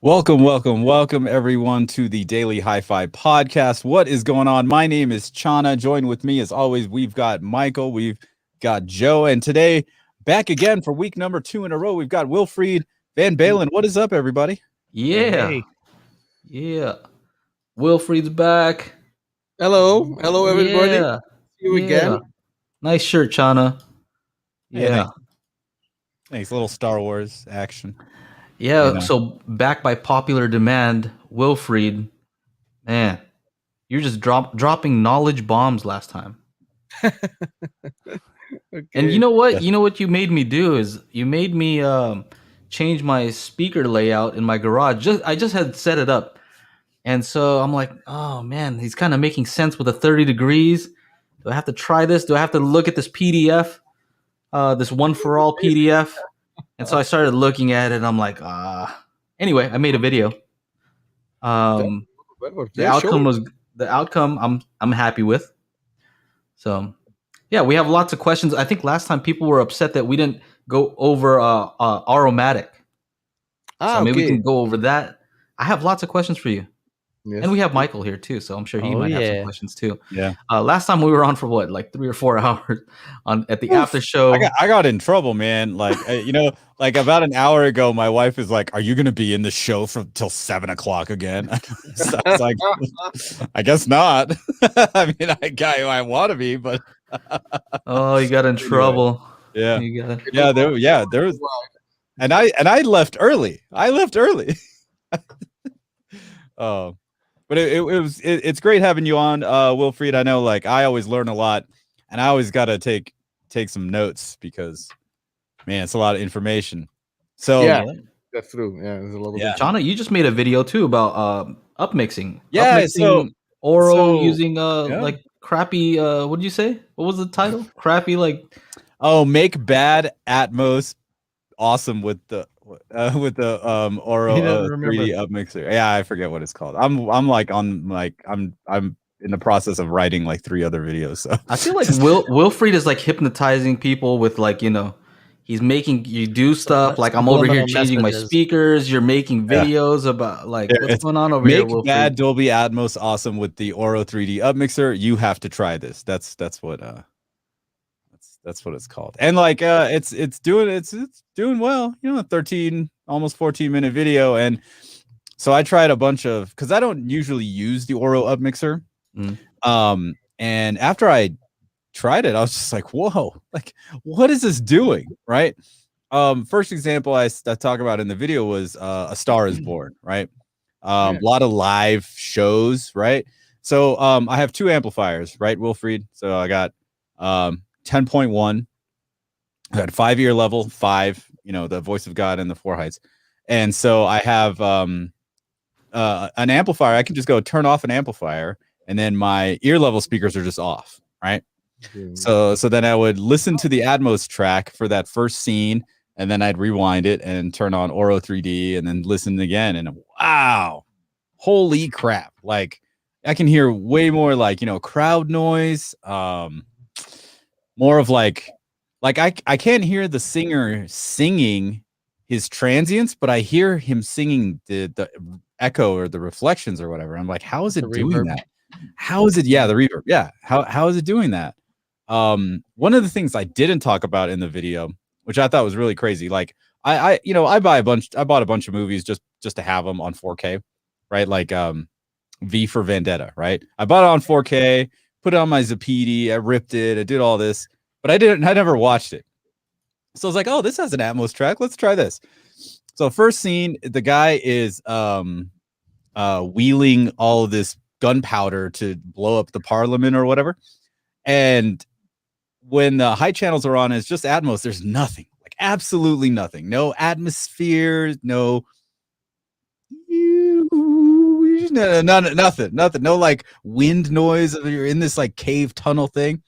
Welcome everyone to the Daily HiFi podcast. What is going on? My name is Chana. Join with me as always. We've got Michael, we've got Joe, and today back again for week number 2 in a row. We've got Wilfried Van Baelen. What is up, everybody? Yeah. Yeah. Wilfried's back. Hello, everybody. Yeah. See you again. Nice shirt, Chana. Yeah. Thanks. Little Star Wars action. Yeah. You know. So back by popular demand, Wilfried, man, you're just dropping knowledge bombs last time. Okay. And you know what? Yeah. You know what you made me do is you made me change my speaker layout in my garage. I just had set it up. And so I'm like, oh man, he's kind of making sense with the 30 degrees. Do I have to try this? Do I have to look at this PDF, this one for all PDF? And so I started looking at it and I'm like, anyway, I made a video. The outcome I'm happy with. So yeah, we have lots of questions. I think last time people were upset that we didn't go over Aromatic. So maybe we can go over that. I have lots of questions for you. Yes. And we have Michael here too, so I'm sure he might have some questions too. Yeah. Last time we were on for what, like 3 or 4 hours at the after show. I got in trouble, man. Like like about an hour ago, my wife is like, "Are you going to be in the show till 7 o'clock again?" So I was like, "I guess not." I mean, I want to be, but oh, you got in trouble. Yeah, there was, and I left early. Oh. But it's great having you on, Wilfried. I know, like, I always learn a lot, and I always got to take some notes because, man, it's a lot of information. So yeah, that's true. Yeah, there's a lot of Chana, you just made a video too about upmixing. Yeah, upmixing Auro using like crappy. What did you say? What was the title? Crappy make bad Atmos awesome with the Auro-3D upmixer. Yeah, I forget what it's called. I'm in the process of writing like 3 other videos. So I feel like Wilfried is like hypnotizing people with he's making you do stuff. Like I'm over here changing my speakers. You're making videos about what's going on over here. Make bad Dolby Atmos awesome with the Auro-3D upmixer. You have to try this. That's what it's called. And it's doing well, 13 almost 14-minute video. And so I tried a bunch of, because I don't usually use the Auro upmixer. And after I tried it, I was just like, whoa, like, what is this doing? Right. First example I talk about in the video was A Star Is Born, right? A lot of live shows, right? So I have 2 amplifiers, right, Wilfried? So I got 10.1, I got 5-ear level 5, the voice of God and the 4 heights. And so I have an amplifier. I can just go turn off an amplifier, and then my ear level speakers are just off, right? So then I would listen to the Atmos track for that first scene, and then I'd rewind it and turn on Auro-3D and then listen again. And wow, holy crap. Like I can hear way more crowd noise, more of like I can't hear the singer singing his transients, but I hear him singing the echo or the reflections or whatever. I'm like, how is it doing that? How is it? Yeah, the reverb. Yeah. How is it doing that? One of the things I didn't talk about in the video, which I thought was really crazy. Like I bought a bunch of movies just to have them on 4K, right? Like V for Vendetta, right? I bought it on 4K, put it on my Zapedi, I ripped it, I did all this, but I never watched it. So I was like, oh, this has an Atmos track. Let's try this. So first scene, the guy is wheeling all of this gunpowder to blow up the parliament or whatever. And when the high channels are on, it's just Atmos. There's nothing, like absolutely nothing. No atmosphere, nothing. No like wind noise. You're in this like cave tunnel thing.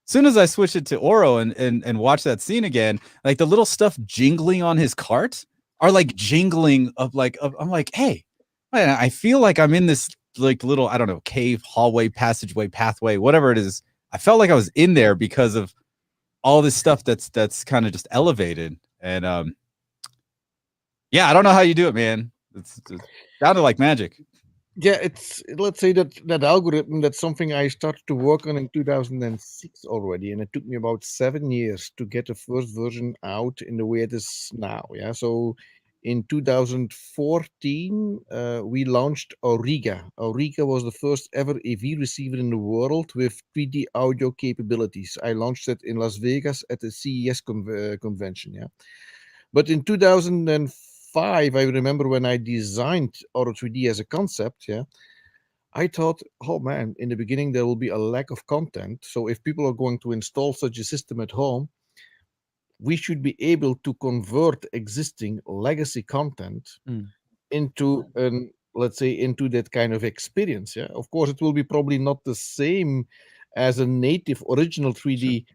As soon as I switch it to Auro and watch that scene again, like the little stuff jingling on his cart are like jingling I'm like, hey, man, I feel like I'm in this like little, I don't know, cave, hallway, passageway, pathway, whatever it is. I felt like I was in there because of all this stuff that's kind of just elevated. And yeah, I don't know how you do it, man. It's sounded like magic. Yeah, let's say that algorithm, that's something I started to work on in 2006 already, and it took me about 7 years to get the first version out in the way it is now. Yeah, so in 2014 we launched Auriga. Auriga was the first ever AV receiver in the world with 3D audio capabilities. I launched it in Las Vegas at the CES convention. Yeah, but in 2005, I remember when I designed Auro-3D as a concept, yeah, I thought, oh man, in the beginning there will be a lack of content. So if people are going to install such a system at home, we should be able to convert existing legacy content into an, let's say, into that kind of experience. Yeah, of course, it will be probably not the same as a native original 3D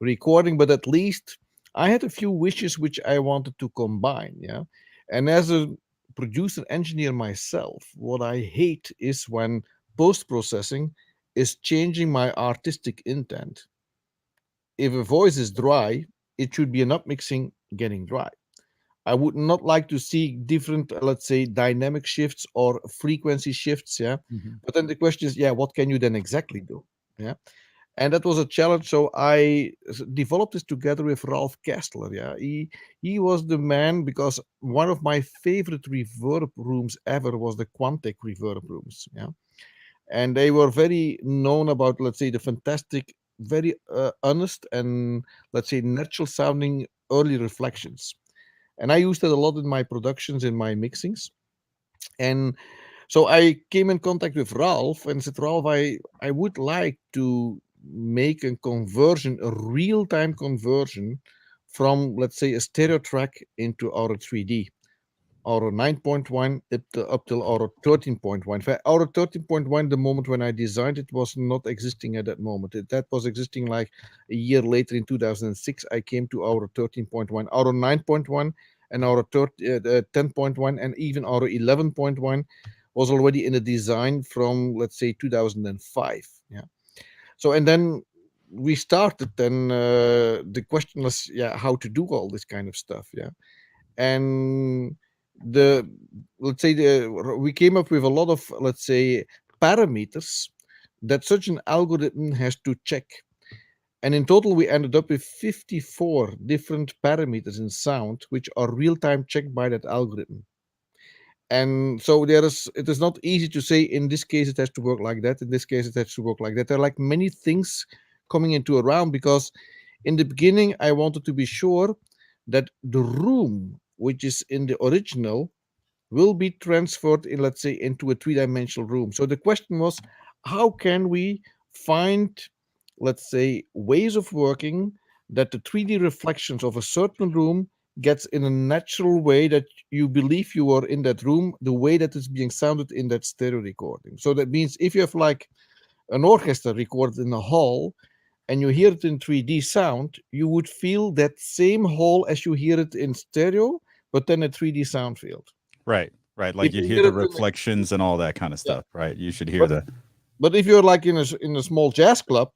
recording, but at least I had a few wishes which I wanted to combine. Yeah, and as a producer engineer myself, what I hate is when post processing is changing my artistic intent. If a voice is dry, it should be an upmixing getting dry. I would not like to see different, let's say, dynamic shifts or frequency shifts. Yeah. But then the question is, yeah, what can you then exactly do? Yeah. And that was a challenge. So I developed this together with Ralph Kastler. Yeah. He was the man because one of my favorite reverb rooms ever was the Quantec reverb rooms. Yeah. And they were very known about, let's say, the fantastic, very honest and, let's say, natural sounding early reflections. And I used it a lot in my productions, in my mixings. And so I came in contact with Ralph and said, Ralph, I would like to make a conversion, a real-time conversion from, let's say, a stereo track into Auro 3D. Auro 9.1 up till Auro 13.1. In fact, Auro 13.1, the moment when I designed it, was not existing at that moment. That was existing like a year later in 2006. I came to Auro 13.1, Auro 9.1, and Auro 10.1, and even Auro 11.1 was already in a design from, let's say, 2005. Yeah. So, and then we started, then the question was, yeah, how to do all this kind of stuff. Yeah. And the let's say we came up with a lot of, let's say, parameters that such an algorithm has to check, and in total we ended up with 54 different parameters in sound which are real-time checked by that algorithm. And so it is not easy to say in this case it has to work like that, in this case it has to work like that. There are like many things coming into a round, because in the beginning I wanted to be sure that the room which is in the original will be transferred in, let's say, into a three-dimensional room. So the question was, how can we find, let's say, ways of working that the 3D reflections of a certain room gets in a natural way that you believe you are in that room, the way that is being sounded in that stereo recording. So that means if you have like an orchestra recorded in a hall and you hear it in 3D sound, you would feel that same hall as you hear it in stereo, but then a 3D sound field. Right. Like If you'd you hear hear the it in reflections and all that kind of yeah. stuff, right? You should hear the. But if you're like in a small jazz club,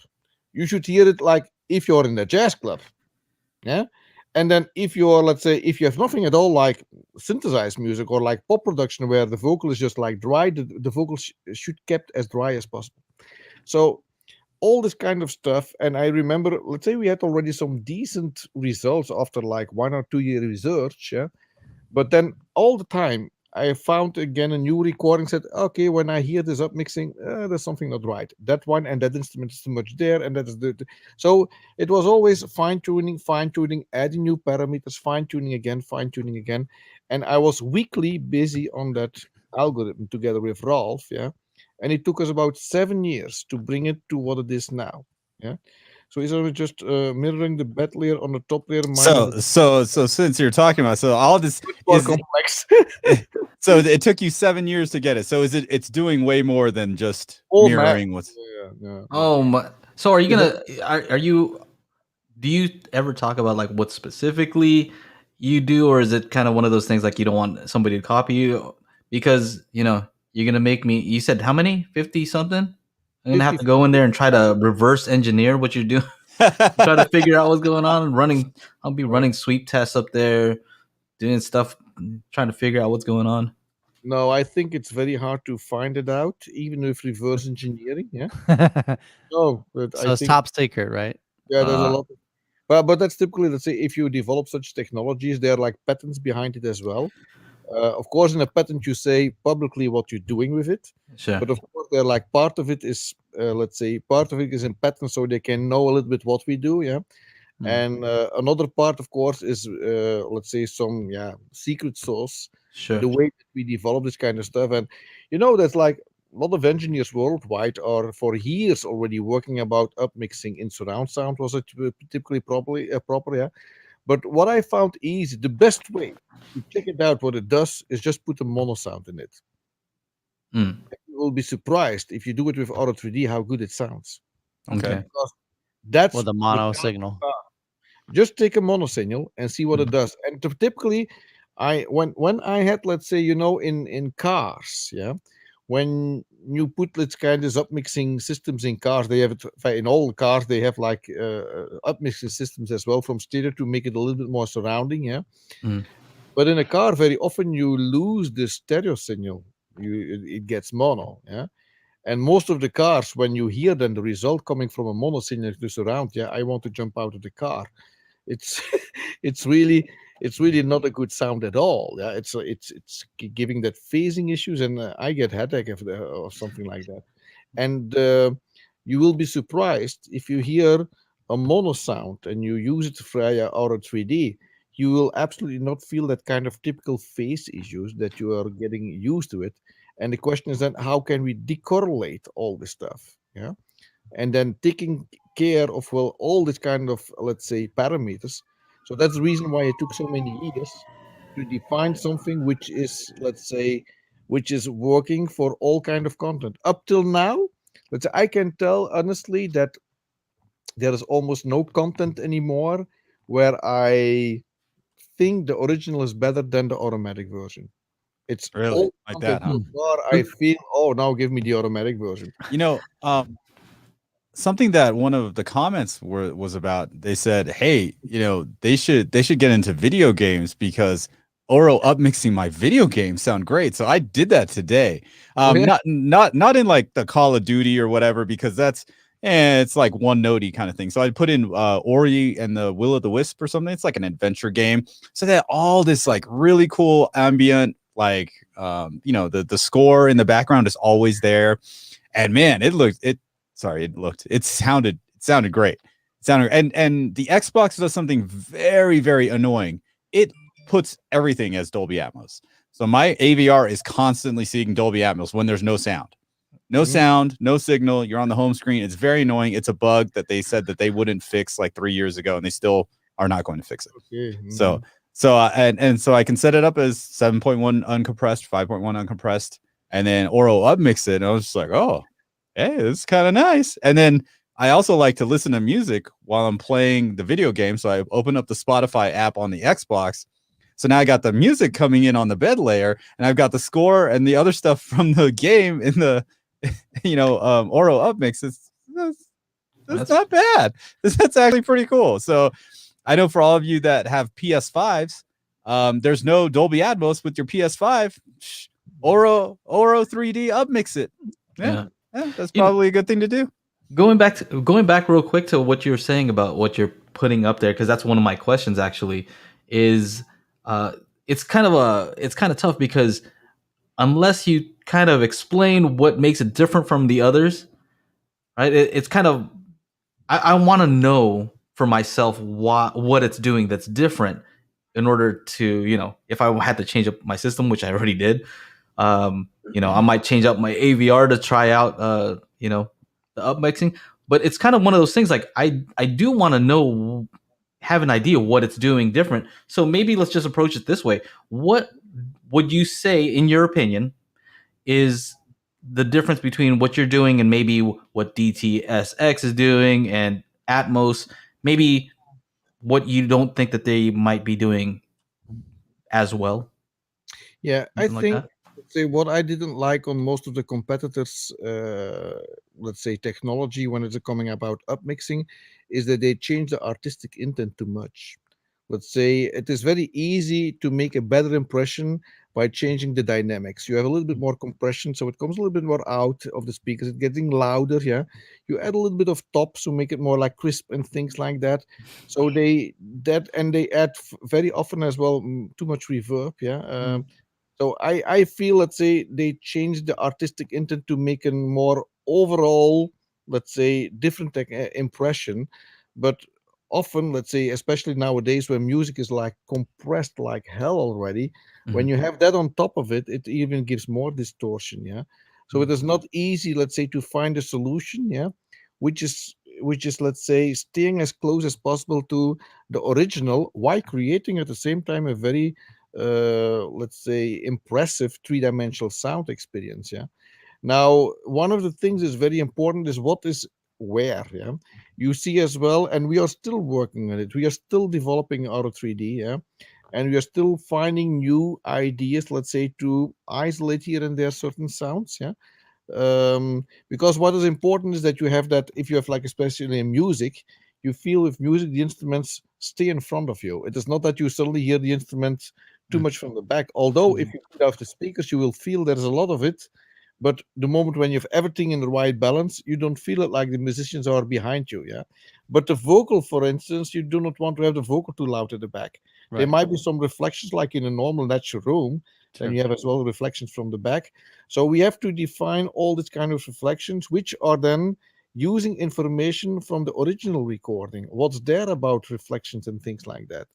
you should hear it like if you're in a jazz club. Yeah. And then if you're, let's say, if you have nothing at all like synthesized music or like pop production where the vocal is just like dry, the vocal should kept as dry as possible. So all this kind of stuff. And I remember, let's say we had already some decent results after like 1 or 2 year research. Yeah. But then all the time I found again a new recording, said, okay, when I hear this up mixing, there's something not right. That one and that instrument is too much there, and that is so it was always fine tuning, adding new parameters, fine tuning again, and I was weekly busy on that algorithm together with Ralph, yeah, and it took us about 7 years to bring it to what it is now, yeah. So is it just mirroring the bed layer on the top layer? So since you're talking about, so all this more is complex. so it took you 7 years to get it. So it's doing way more than just Oh, mirroring what's. Yeah. Oh my! So are you gonna? Are you? Do you ever talk about like what specifically you do, or is it kind of one of those things like you don't want somebody to copy you because you're gonna make me? You said how many? 50 something. I'm gonna have to go in there and try to reverse engineer what you're doing. Try to figure out what's going on. I'll be running sweep tests up there, doing stuff, trying to figure out what's going on. No, I think it's very hard to find it out, even with reverse engineering. Yeah. No, but I So it's think top secret, right? there's a Uh, lot. But that's typically, let's say, if you develop such technologies, there are like patents behind it as well. Of course, in a patent, you say publicly what you're doing with it. sure. But of course, they're like part of it is, let's say, part of it is in patent, so they can know a little bit what we do. Yeah. Mm, And another part, of course, is let's say some secret sauce, sure. the way that we develop this kind of stuff. And that's like a lot of engineers worldwide are for years already working about upmixing in surround sound. Was it typically properly proper? Yeah. But what I found easy, the best way to check it out, what it does, is just put a mono sound in it. Mm, You will be surprised if you do it with Auro-3D how good it sounds. Okay. okay. Because that's With a the mono kind signal. just take a mono signal and see what it does. And typically, when I had, let's say, in cars, yeah, when you put let's kind of upmixing systems in cars, they have it in all cars. They have like upmixing systems as well from stereo to make it a little bit more surrounding, yeah. Mm, But in a car, very often you lose the stereo signal. It gets mono, yeah. And most of the cars, when you hear then the result coming from a mono signal to surround, yeah, I want to jump out of the car. It's it's really it's really not a good sound at all. Yeah, it's giving that phasing issues, and I get headache or something like that. And you will be surprised if you hear a mono sound and you use it via Auro-3D. You will absolutely not feel that kind of typical phase issues that you are getting used to it. And the question is then, how can we decorrelate all this stuff? Yeah, and then taking care of all this kind of, let's say, parameters. So that's the reason why it took so many years to define something which is, let's say, which is working for all kind of content. Up till now, let's say, I can tell honestly that there is almost no content anymore where I think the original is better than the automatic version. It's Really? all Like content that, huh? so far. I feel, oh, now give me the automatic version. You know, something that one of the comments was about, they said, hey, they should get into video games because Oro upmixing my video games sound great. So I did that today. Oh, yeah. Not in like the Call of Duty or whatever, because it's like one notey kind of thing. So I put in Ori and the Will of the Wisp or something. It's like an adventure game. So that all this like really cool ambient, like the score in the background is always there. And man, it sounded great. And the Xbox does something very, very annoying. It puts everything as Dolby Atmos. So my AVR is constantly seeing Dolby Atmos when there's no sound. No sound, no signal. You're on the home screen. It's very annoying. It's a bug that they said that they wouldn't fix like 3 years ago, and they still are not going to fix it. Okay. So I can set it up as 7.1 uncompressed, 5.1 uncompressed, and then Oro upmix it. And I was just like, oh, hey, this is kind of nice. And then I also like to listen to music while I'm playing the video game. So I open up the Spotify app on the Xbox. So now I got the music coming in on the bed layer, and I've got the score and the other stuff from the game in the Oro upmix. That's not bad. That's actually pretty cool. So I know for all of you that have PS5s, there's no Dolby Atmos with your PS5. Oro 3D upmix it. Yeah, that's probably a good thing to do. Going back real quick to what you were saying about what you're putting up there, because that's one of my questions actually. Is it's kind of tough because unless you kind of explain what makes it different from the others, right? It's kind of I want to know for myself what it's doing that's different in order to, if I had to change up my system, which I already did, I might change up my AVR to try out, the upmixing. But it's kind of one of those things like I do want to know, have an idea what it's doing different. So maybe let's just approach it this way. What would you say, in your opinion, is the difference between what you're doing and maybe what DTSX is doing and Atmos, maybe what you don't think that they might be doing as well? Yeah, I Something like think, that? let's say, what I didn't like on most of the competitors, let's say, technology when it's coming about upmixing, is that they change the artistic intent too much. Let's say it is very easy to make a better impression by changing the dynamics. You have a little bit more compression, so it comes a little bit more out of the speakers. It's getting louder, yeah. You add a little bit of top to make it more like crisp and things like that. So they add very often as well too much reverb, yeah. So I feel, let's say, they changed the artistic intent to make a more overall, let's say, different impression. But often, let's say, especially nowadays where music is like compressed like hell already, when you have that on top of it, it even gives more distortion, yeah. So it is not easy, let's say, to find a solution, yeah, which is let's say staying as close as possible to the original while creating at the same time a very let's say impressive three-dimensional sound experience, yeah. Now one of the things is very important is what is where, yeah. You see as well, and we are still working on it, we are still developing Auro-3D, yeah, and we are still finding new ideas, let's say, to isolate here and there certain sounds, yeah. Because what is important is that you have that, if you have like especially in music, you feel with music the instruments stay in front of you. It is not that you suddenly hear the instruments too much from the back, although if you put off the speakers you will feel there's a lot of it. But the moment when you have everything in the right balance, you don't feel it like the musicians are behind you, yeah. But the vocal, for instance, you do not want to have the vocal too loud at the back. There might be some reflections like in a normal natural room. Then you have as well reflections from the back. So we have to define all these kind of reflections, which are then using information from the original recording. What's there about reflections and things like that.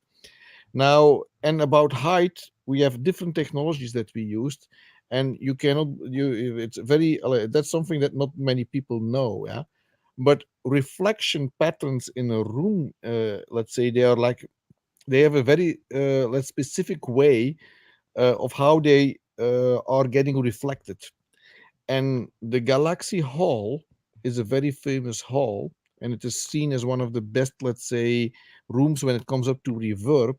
Now, and about height, we have different technologies that we used, and you cannot. It's very. That's something that not many people know. Yeah, but reflection patterns in a room, let's say, they have a very let's specific way of how they are getting reflected. And the Galaxy Hall is a very famous hall, and it is seen as one of the best, let's say, rooms when it comes up to reverb.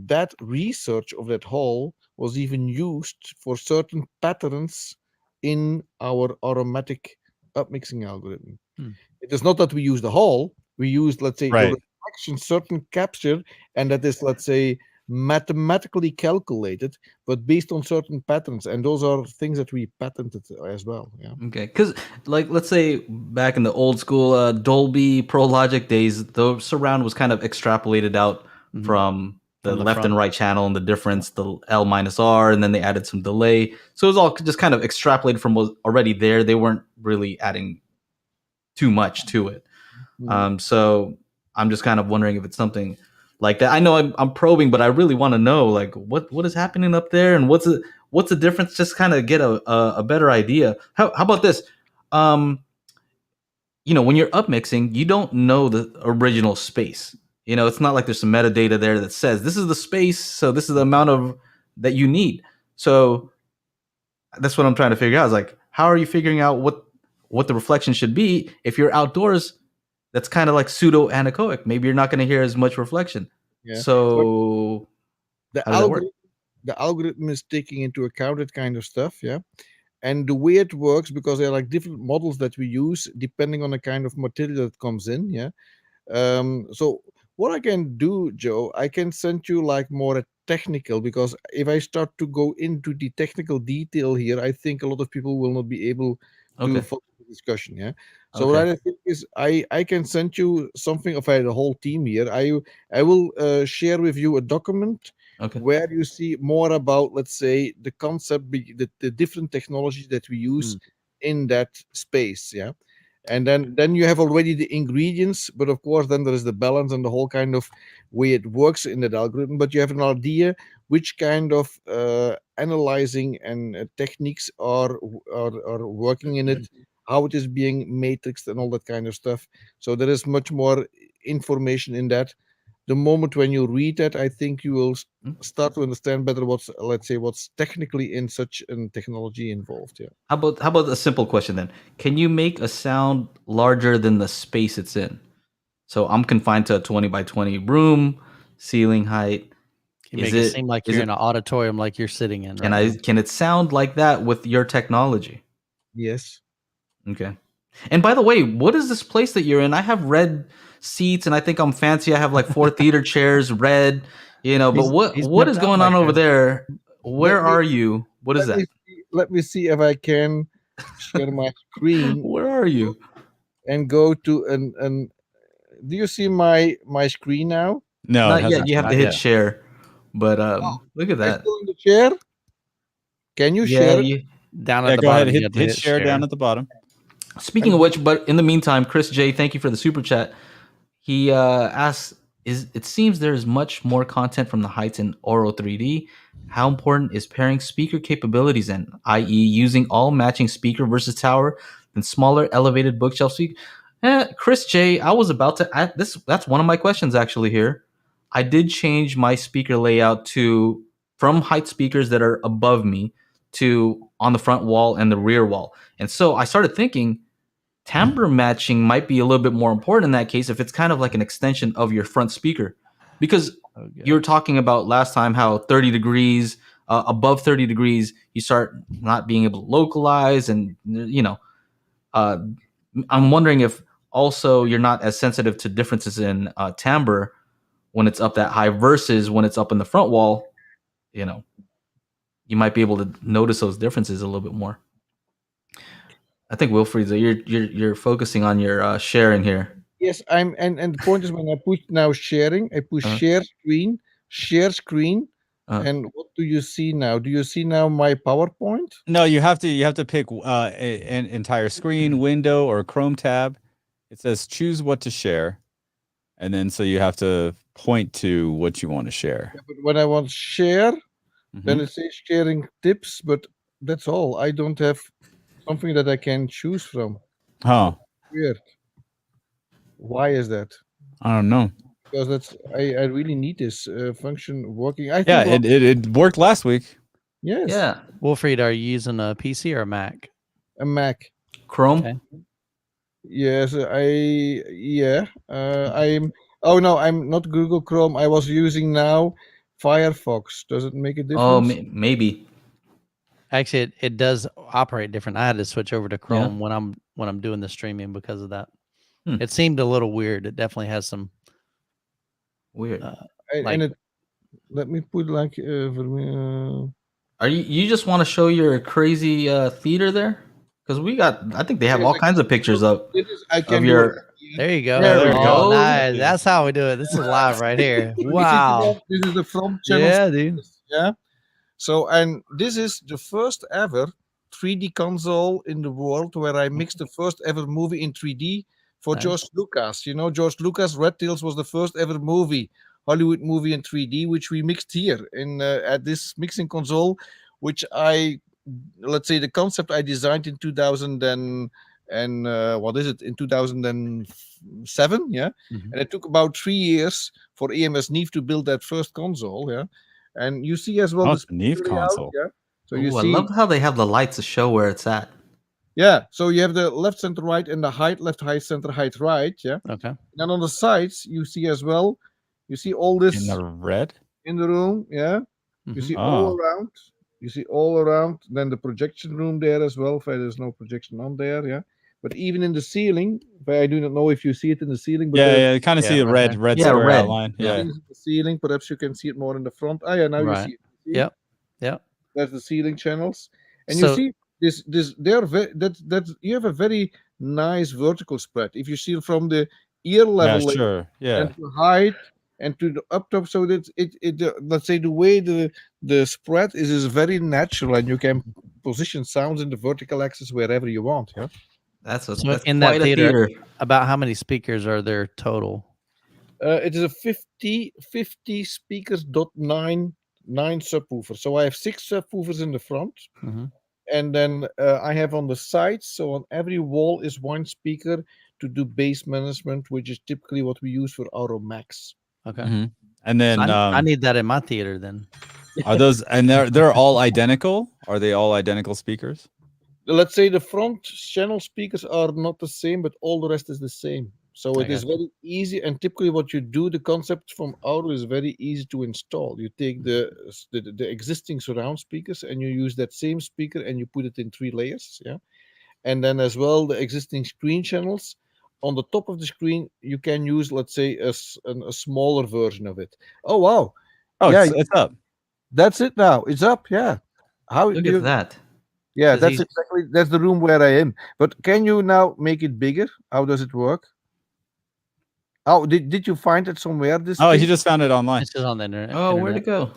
That research of that hall was even used for certain patterns in our aromatic upmixing algorithm. It is not that we use the hall, we use, let's say, the reflection certain capture, and that is, let's say, mathematically calculated, but based on certain patterns, and those are things that we patented as well. Yeah. Okay, because like let's say back in the old school Dolby Pro Logic days, the surround was kind of extrapolated out from the left front and right channel and the difference, the L minus R, and then they added some delay. So it was all just kind of extrapolated from what was already there. They weren't really adding too much to it. So I'm just kind of wondering if it's something like that. I know I'm probing, but I really want to know like what is happening up there and what's the difference. Just kind of get a better idea. How about this? When you're upmixing, you don't know the original space. It's not like there's some metadata there that says this is the space, so this is the amount of that you need. So that's what I'm trying to figure out. Is like, how are you figuring out what the reflection should be if you're outdoors? That's kind of like pseudo anechoic. Maybe you're not going to hear as much reflection. Yeah. So the algorithm is taking into account that kind of stuff, yeah. And the way it works, because there are like different models that we use depending on the kind of material that comes in, yeah. So what I can do, Joe, I can send you like more technical, because if I start to go into the technical detail here, I think a lot of people will not be able to follow the discussion. Yeah. So what I think is I can send you something of the whole team here. I will share with you a document where you see more about, let's say, the concept, the different technologies that we use in that space. Yeah. And then you have already the ingredients, but of course then there is the balance and the whole kind of way it works in that algorithm. But you have an idea which kind of analyzing and techniques are working in it, how it is being matrixed and all that kind of stuff. So there is much more information in that. The moment when you read that, I think you will start to understand better what's technically in such a technology involved. Yeah. How about a simple question then? Can you make a sound larger than the space it's in? So I'm confined to a 20 by 20 room, ceiling height. Can you make it seem like you're in an auditorium, like you're sitting in? Can it sound like that with your technology? Yes. Okay. And by the way, what is this place that you're in? I have red seats, and I think I'm fancy. I have like 4 theater chairs, red. But what is going on over there? Where Let me- are you? What is that? Let me see if I can share my screen Where are you? and go to an. Do you see my screen now? No, it Not yet. hasn't. You have to Not hit yet. share. But look at Am I that. still in the chair? Can you Yeah. share it? You, Down Yeah, at the go ahead. bottom, you Hit have to hit share down at the bottom. speaking of which, but in the meantime, Chris J, thank you for the super chat. He asks, it seems there's much more content from the Heights in Auro-3D. How important is pairing speaker capabilities in, i.e., using all matching speaker versus tower than smaller elevated bookshelf speaker? Chris J, I was about to add this. That's one of my questions actually here. I did change my speaker layout from height speakers that are above me to on the front wall and the rear wall. And so I started thinking timbre matching might be a little bit more important in that case if it's kind of like an extension of your front speaker. Because you were talking about last time how 30 degrees, above 30 degrees, you start not being able to localize. And, I'm wondering if also you're not as sensitive to differences in timbre when it's up that high versus when it's up in the front wall. You might be able to notice those differences a little bit more. I think Wilfried, you're focusing on your sharing here. Yes, and the point is when I push now sharing, I push share screen, and what do you see now? Do you see now my PowerPoint? No, you have to pick an entire screen, window, or Chrome tab. It says choose what to share, and then so you have to point to what you want to share. Yeah, but when I want share, then it says sharing tips, but that's all. I don't have something that I can choose from. Oh, Weird. Why is that? I don't know. Because I really need this function working. I Yeah, think it worked last week. yes. Yeah. Wilfried, are you using a PC or a Mac? A Mac. Chrome. Okay. Yes, I'm. Oh no, I'm not Google Chrome. I was using now Firefox. Does it make a difference? Oh, maybe. Actually, it does operate different. I had to switch over to Chrome when I'm doing the streaming because of that. It seemed a little weird. It definitely has some weird. Let me put like for me. Are you just want to show your crazy theater there? Because I think they have all kinds of pictures up. I can of do your. it. There you go. There we go. Nice. That's how we do it. This is live right here. Wow. This is the front channel. Yeah, dude. Yeah. So, and this is the first ever 3D console in the world where I mixed the first ever movie in 3D for George Lucas. You know, George Lucas' Red Tails was the first ever Hollywood movie in 3D, which we mixed here in at this mixing console, which let's say the concept I designed in 2000 and what is it in 2007, yeah. And it took about 3 years for EMS Neve to build that first console, yeah. And you see as well the Neve console. yeah. So I love how they have the lights to show where it's at. Yeah, so you have the left, center, right, and the height, left, height, center, height, right. Yeah. Okay. And on the sides, you see as well. You see all this in the red in the room. Yeah. You see all around. You see all around. Then the projection room there as well. There's no projection on there. Yeah. But even in the ceiling, I do not know if you see it in the ceiling. But you kind of see the red square outline. Yeah. The ceiling. Perhaps you can see it more in the front. Oh yeah, now you see it. Yep. That's the ceiling channels, and you see this. They're that you have a very nice vertical spread. If you see it from the ear level, and to height and to the up top, so that let's say the way the spread is very natural, and you can position sounds in the vertical axis wherever you want. Yeah. That's in quite that a theater. About how many speakers are there total? It is a 50 speakers .9 subwoofer. So I have 6 subwoofers in the front, and then I have on the sides. So on every wall is 1 speaker to do bass management, which is typically what we use for Auro Max. Okay. And then I need that in my theater. Then are those and they're all identical? Are they all identical speakers? Let's say the front channel speakers are not the same, but all the rest is the same. So it is very easy, and typically what you do, the concept from Auro is very easy to install. You take the existing surround speakers and you use that same speaker and you put it in 3 layers, yeah. And then as well the existing screen channels. On the top of the screen, you can use, let's say, a smaller version of it. Oh wow! Oh, yeah, it's up. That's it now. It's up. Yeah. How Look do you? at that. Yeah, Does he- that's the room where I am. But can you now make it bigger? How does it work? Oh, did you find it somewhere? This Oh, he thing? just found it online. It's just on the internet. Oh, where'd it go?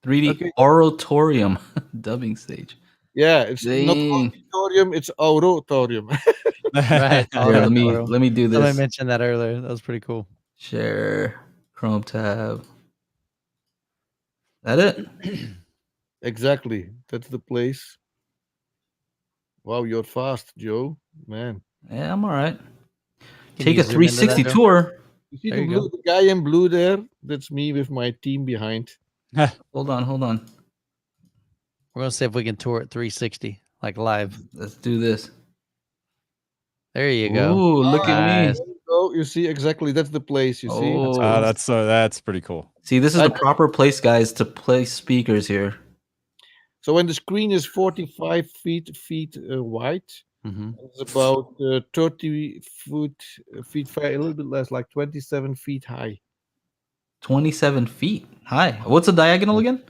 3D Okay. Oratorium dubbing stage. Yeah, it's not Dang. auditorium, it's Auro-torium. Right. Here, Auto let me Toro. do Somebody this. mentioned that earlier. That was pretty cool. Share Chrome tab. That it? Exactly. That's the place. Wow, you're fast, Joe. Man. Yeah, I'm all right. Can Take you a zoom into that, 360 Joe? tour. You see There you go. the guy in blue there? That's me with my team behind. Hold on. We're gonna see if we can tour it 360, like live. Let's do this. There you go. Ooh, look at me. Nice. There you go. You see exactly that's the place, you see? Oh, That's pretty cool. see, this is I- the proper place, guys, to place speakers here. So when the screen is 45 feet wide, Hmm. it's about 30 feet a little bit less, like 27 feet high. 27 feet. Hi. What's the diagonal again?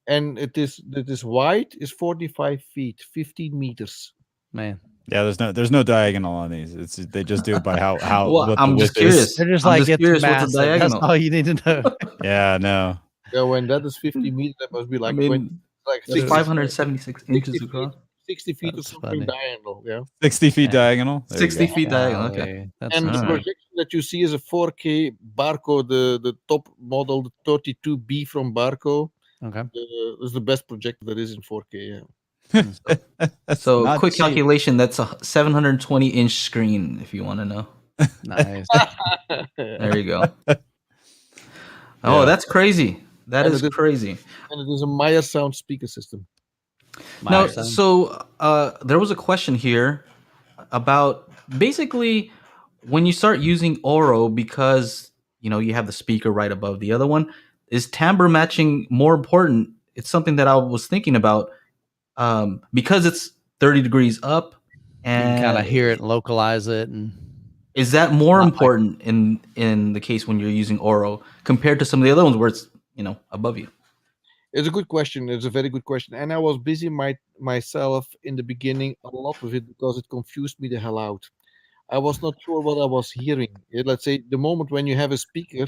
And it is wide is 45 feet, 15 meters. Man, Yeah, there's no diagonal on these. They just do it by how Well, what the I'm just width is. curious. they're just I'm like just it's curious what's massive. the That's diagonal. all you need to know. Yeah, no. Yeah, when that is 50 meters, that must be I like mean, 20, like that's 60, 576 inches 60 across. 60 feet That's or something funny. diagonal. Yeah. 60 feet Yeah. diagonal. There you 60 go. feet diagonal. Okay. Golly, that's And the Alright. projection that you see is a 4K Barco, the top model, the 32B from Barco. okay. Is the best projector there is in 4K. Yeah. That's So, not quick cheap. calculation, that's a 720-inch screen, if you want to know. Nice. There you go. Oh, Yeah. that's crazy. That And is it is- crazy. And it is a Meyer sound speaker system. Now, My son. so there was a question here about basically when you start using Oro, because you have the speaker right above the other one, is timbre matching more important? It's something that I was thinking about because it's 30 degrees up, You can kind of and hear it and localize it, and is that more Not like- important in the case when you're using Oro compared to some of the other ones where it's above you? It's a good question. It's a very good question. And I was busy myself in the beginning a lot with it because it confused me the hell out. I was not sure what I was hearing. Let's say the moment when you have a speaker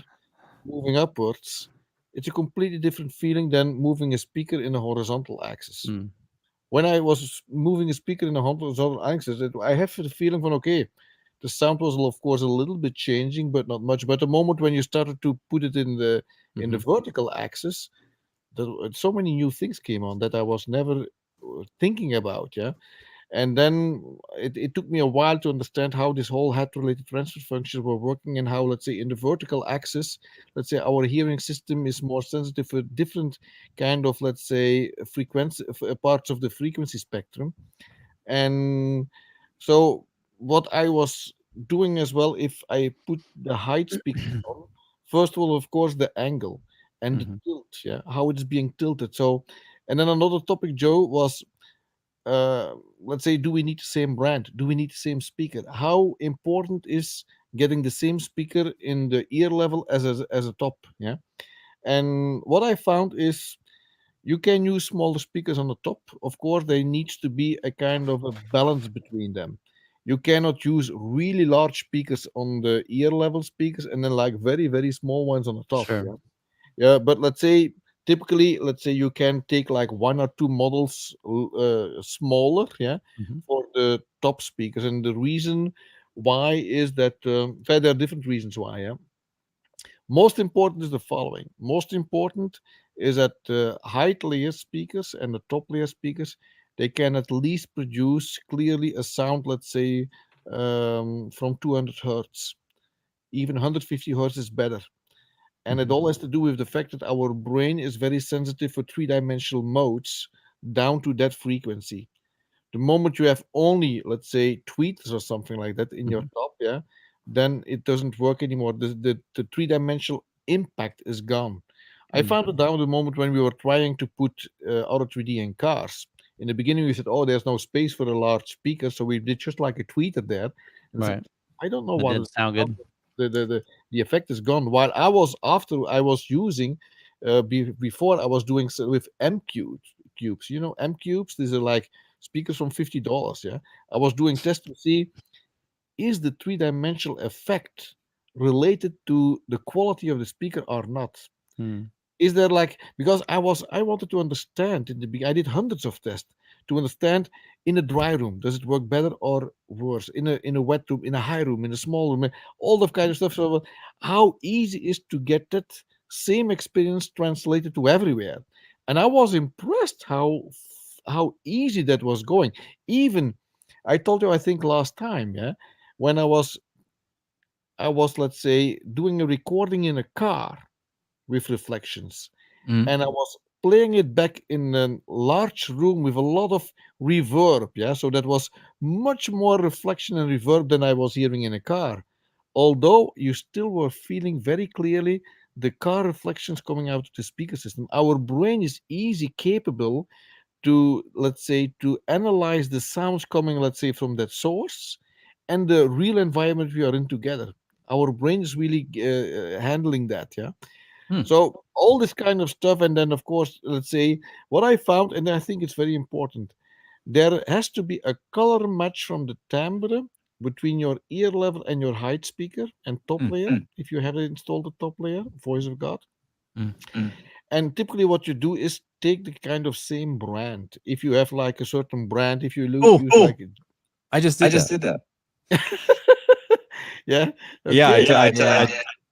moving upwards, it's a completely different feeling than moving a speaker in a horizontal axis. Mm. When I was moving a speaker in a horizontal axis, I have the feeling from, okay, the sound was of course a little bit changing, but not much. But the moment when you started to put it in the vertical axis, so many new things came on that I was never thinking about. Yeah. And then it took me a while to understand how this whole head-related transfer functions were working, and how, let's say, in the vertical axis, let's say our hearing system is more sensitive for different kind of, let's say, frequency parts of the frequency spectrum. And so what I was doing as well, if I put the height speaker on, first of all, of course, the angle and the tilt, yeah, how it's being tilted. So, and then another topic, Joe, was let's say, do we need the same brand? Do we need the same speaker? How important is getting the same speaker in the ear level as a top? Yeah. And what I found is you can use smaller speakers on the top. Of course, there needs to be a kind of a balance between them. You cannot use really large speakers on the ear level speakers and then like very, very small ones on the top. Sure. Yeah. Yeah, but let's say typically, let's say you can take like one or two models smaller, yeah, for the top speakers. And the reason why is that there are different reasons why. Yeah, most important is the following. Most important is that height layer speakers and the top layer speakers, they can at least produce clearly a sound, let's say, from 200 hertz. Even 150 hertz is better. And it all has to do with the fact that our brain is very sensitive for three-dimensional modes down to that frequency. The moment you have only, let's say, tweets or something like that in your top, yeah, then it doesn't work anymore. The three-dimensional impact is gone. I found it down the moment when we were trying to put Auro-3D in cars. In the beginning, we said, "Oh, there's no space for a large speaker," so we did just like a tweeter there. And Right. said, I don't know It what didn't sound good. the effect is gone. While I was using Before I was doing so with M cubes. You know, M cubes. These are like speakers from $50. Yeah, I was doing tests to see is the three-dimensional effect related to the quality of the speaker or not. Is there like, because I wanted to understand in the beginning. I did hundreds of tests to understand in a dry room does it work better or worse, in a wet room, in a high room, in a small room, all that kind of stuff. So how easy is to get that same experience translated to everywhere? And I was impressed how easy that was going. Even I told you, I think last time, yeah, when I was, let's say, doing a recording in a car with reflections, and I was playing it back in a large room with a lot of reverb. Yeah, so that was much more reflection and reverb than I was hearing in a car. Although you still were feeling very clearly the car reflections coming out of the speaker system. Our brain is easy capable to, let's say, to analyze the sounds coming, let's say, from that source and the real environment we are in together. Our brain is really handling that. Yeah. So all this kind of stuff, and then of course, let's say what I found, and I think it's very important. There has to be a color match from the timbre between your ear level and your height speaker and top layer. If you have installed the top layer, voice of God. And typically, what you do is take the kind of same brand. If you have like a certain brand, if you use like, I just did that. yeah, Yeah, okay.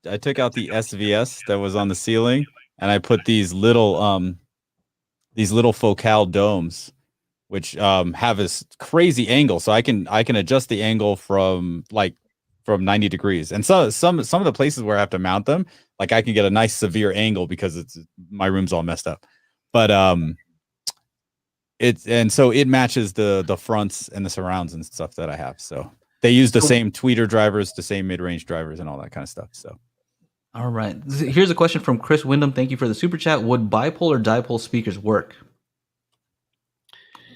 I took out the SVS that was on the ceiling, and I put these little focal domes, which have this crazy angle, so I can adjust the angle from 90 degrees. And so some of the places where I have to mount them, like I can get a nice severe angle because my room's all messed up. But so it matches the fronts and the surrounds and stuff that I have. So they use the same tweeter drivers, the same mid-range drivers, and all that kind of stuff. So, all right. Here's a question from Chris Wyndham. Thank you for the super chat. Would bipolar dipole speakers work?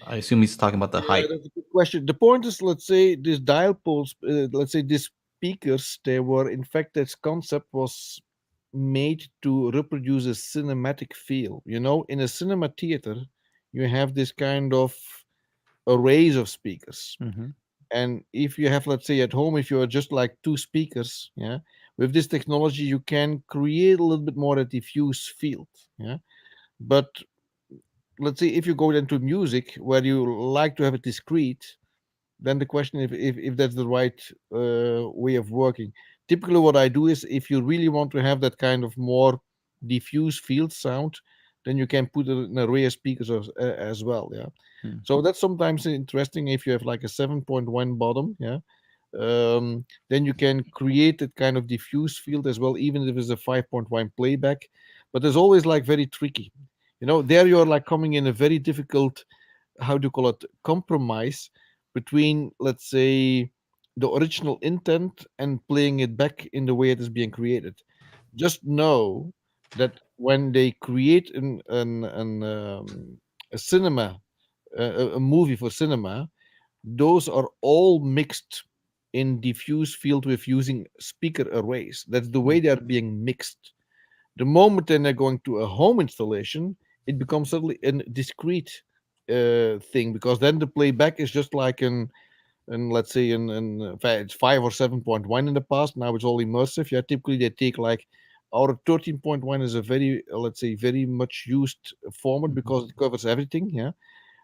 I assume he's talking about the height. That's a good question. The point is, let's say these dipoles, let's say these speakers, they were, in fact, this concept was made to reproduce a cinematic feel. You know, in a cinema theater, you have this kind of arrays of speakers. And if you have, let's say, at home, if you are just like two speakers, yeah, with this technology, you can create a little bit more a diffuse field, yeah. But let's say if you go into music where you like to have it discrete, then the question if that's the right way of working. Typically, what I do is if you really want to have that kind of more diffuse field sound, then you can put an array of speakers as well. Yeah. So that's sometimes interesting if you have like a 7.1 bottom. Yeah. Then you can create that kind of diffuse field as well, even if it's a 5.1 playback. But there's always like very tricky. You know, there you're like coming in a very difficult, how do you call it, compromise between, let's say, the original intent and playing it back in the way it is being created. Just know that when they create a cinema, a movie for cinema, those are all mixed in diffuse field with using speaker arrays. That's the way they are being mixed. The moment then they're going to a home installation, it becomes suddenly a discrete thing, because then the playback is just like let's say it's 5 or 7.1 in the past. Now it's all immersive. Yeah, typically they take like our 13.1 is a very let's say very much used format because it covers everything. Yeah,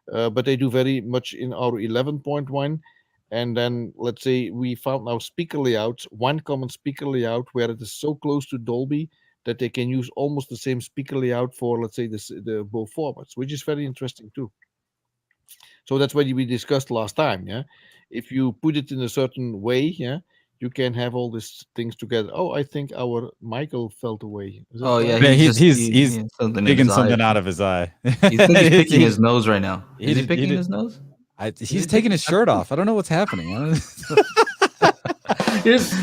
but they do very much in our 11.1. And then let's say we found now speaker layouts, one common speaker layout where it is so close to Dolby that they can use almost the same speaker layout for, let's say, the both formats, which is very interesting too. So that's what we discussed last time. Yeah, if you put it in a certain way, yeah, you can have all these things together. Oh, I think our Michael felt away. Oh yeah, he's something digging something out of his eye. He's picking his nose right now. Is he picking his nose? He's taking his shirt off. I don't know what's happening. Here's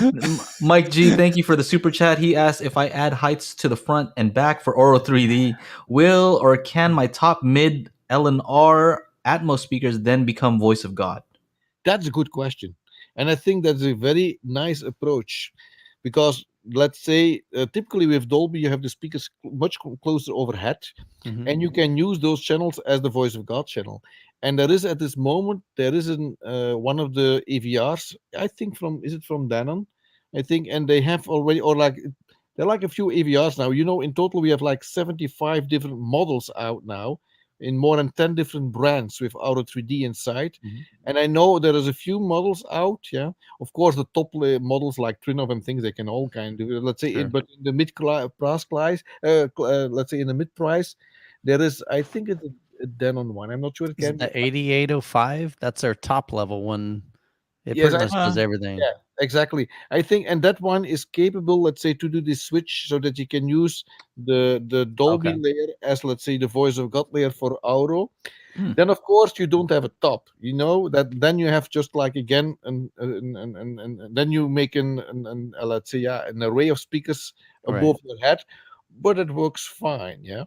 Mike G. Thank you for the super chat. He asked if I add heights to the front and back for Auro-3D, will or can my top mid L&R Atmos speakers then become voice of God? That's a good question. And I think that's a very nice approach, because let's say typically with Dolby you have the speakers much closer overhead, and you can use those channels as the voice of God channel. And there is at this moment there is one of the AVRs, I think from Denon, I think, and they have already, or like there are like a few AVRs now. In total we have like 75 different models out now in more than 10 different brands with Auro-3D inside. And I know there is a few models out. Yeah, of course the top models like Trinov and things, they can all kind of, let's say, Sure. but in the mid price, let's say in the mid price, there is, I think it's a Denon one. I'm not sure it Is can it be. the 8805? That's their top level one. It Yes, pretty much does everything. yeah, exactly. I think, and that one is capable, let's say, to do this switch so that you can use the Dolby Okay. layer as, let's say, the voice of God layer for Auro. Hmm. Then of course you don't have a top. That then you have just like again, and then you make let's say, an array of speakers above your head, but it works fine. Yeah.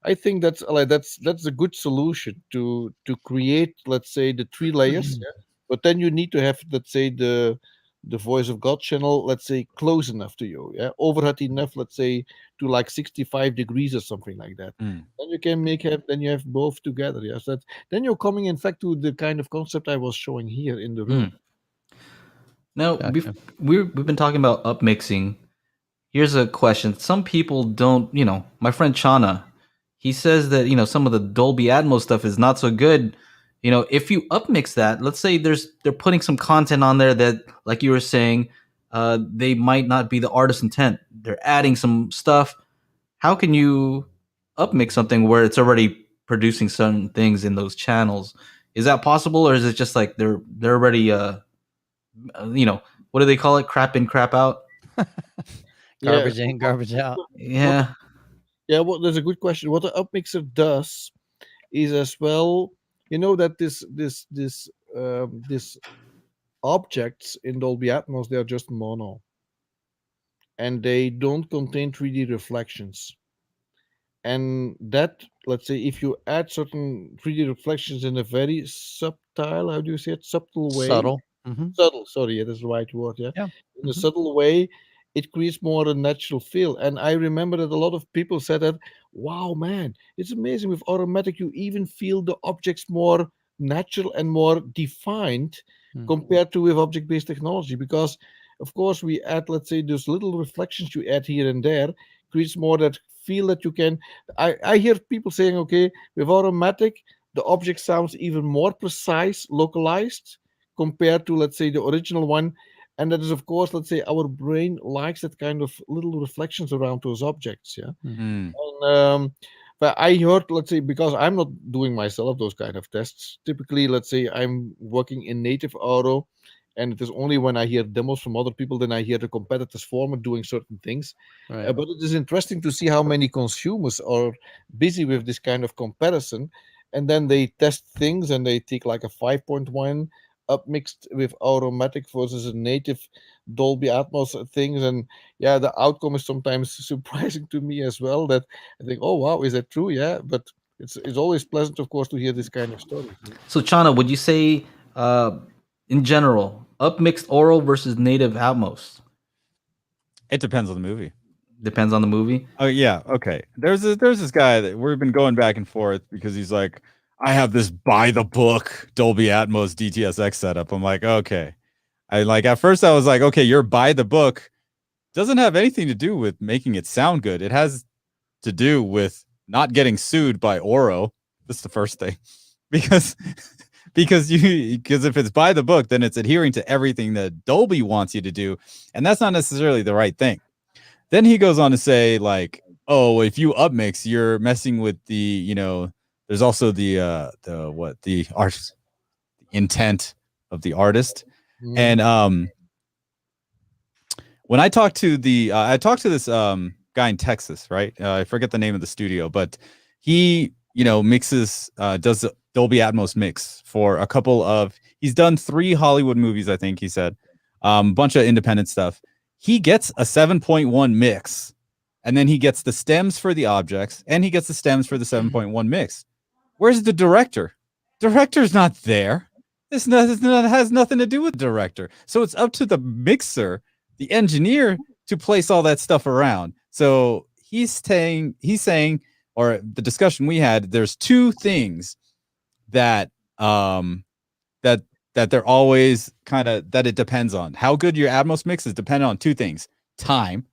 I think that's a good solution to create, let's say, the three layers. Yeah? But then you need to have, let's say, the voice of God channel, let's say, close enough to you, yeah, overhead enough, let's say, to like 65 degrees or something like that. Then you can then you have both together. Yes, then you're coming, in fact, to the kind of concept I was showing here in the room. Now, Gotcha. we've been talking about upmixing. Here's a question. Some people don't, my friend Chana, he says that, some of the Dolby Atmos stuff is not so good. If you upmix that, let's say they're putting some content on there that, like you were saying, they might not be the artist's intent. They're adding some stuff. How can you upmix something where it's already producing certain things in those channels? Is that possible, or is it just like they're already what do they call it? Crap in, crap out? Garbage in, garbage out. Yeah. Well, there's a good question. What the upmixer does is, as well, that this objects in Dolby Atmos, they are just mono, and they don't contain 3D reflections. And that, let's say, if you add certain 3D reflections in a very subtle, how do you say it, subtle way, Subtle. subtle, sorry, that's the right word, yeah, Yeah. in a subtle way, it creates more a natural feel. And I remember that a lot of people said that, wow, man, it's amazing with automatic, you even feel the objects more natural and more defined compared to with object-based technology, because of course we add, let's say, those little reflections you add here and there creates more that feel that you can. I hear people saying, okay, with automatic the object sounds even more precise, localized, compared to, let's say, the original one. And that is, of course, let's say, our brain likes that kind of little reflections around those objects. Yeah. And but I heard, let's say, because I'm not doing myself those kind of tests, typically, let's say, I'm working in native Auro, and it is only when I hear demos from other people then I hear the competitors format doing certain things. Right. But it is interesting to see how many consumers are busy with this kind of comparison, and then they test things and they take like a 5.1 upmixed with Automatic versus a native Dolby Atmos things, and yeah, the outcome is sometimes surprising to me as well. That I think, oh wow, is that true? Yeah, but it's always pleasant, of course, to hear this kind of story. So, Chana, would you say, in general, upmixed oral versus native Atmos? It depends on the movie. Depends on the movie. Oh yeah, okay. There's this guy that we've been going back and forth because he's like, I have this by the book Dolby Atmos DTSX setup. I'm like, okay. At first I was like, okay, you're by the book. Doesn't have anything to do with making it sound good. It has to do with not getting sued by Auro. That's the first thing. Because if it's by the book, then it's adhering to everything that Dolby wants you to do, and that's not necessarily the right thing. Then he goes on to say, like, oh, if you upmix, you're messing with the, there's also the art intent of the artist. And when I talked to this guy in Texas, right? I forget the name of the studio, but he, mixes, does the Dolby Atmos mix for a couple of, he's done 3 Hollywood movies, I think he said, bunch of independent stuff. He gets a 7.1 mix, and then he gets the stems for the objects, and he gets the stems for the 7.1 mix. Where's the director? Director's not there. This has nothing to do with the director. So it's up to the mixer, the engineer to place all that stuff around. So he's saying, or the discussion we had, there's two things that that they're always kind of, that it depends on. How good your Atmos mix is dependent on two things. Time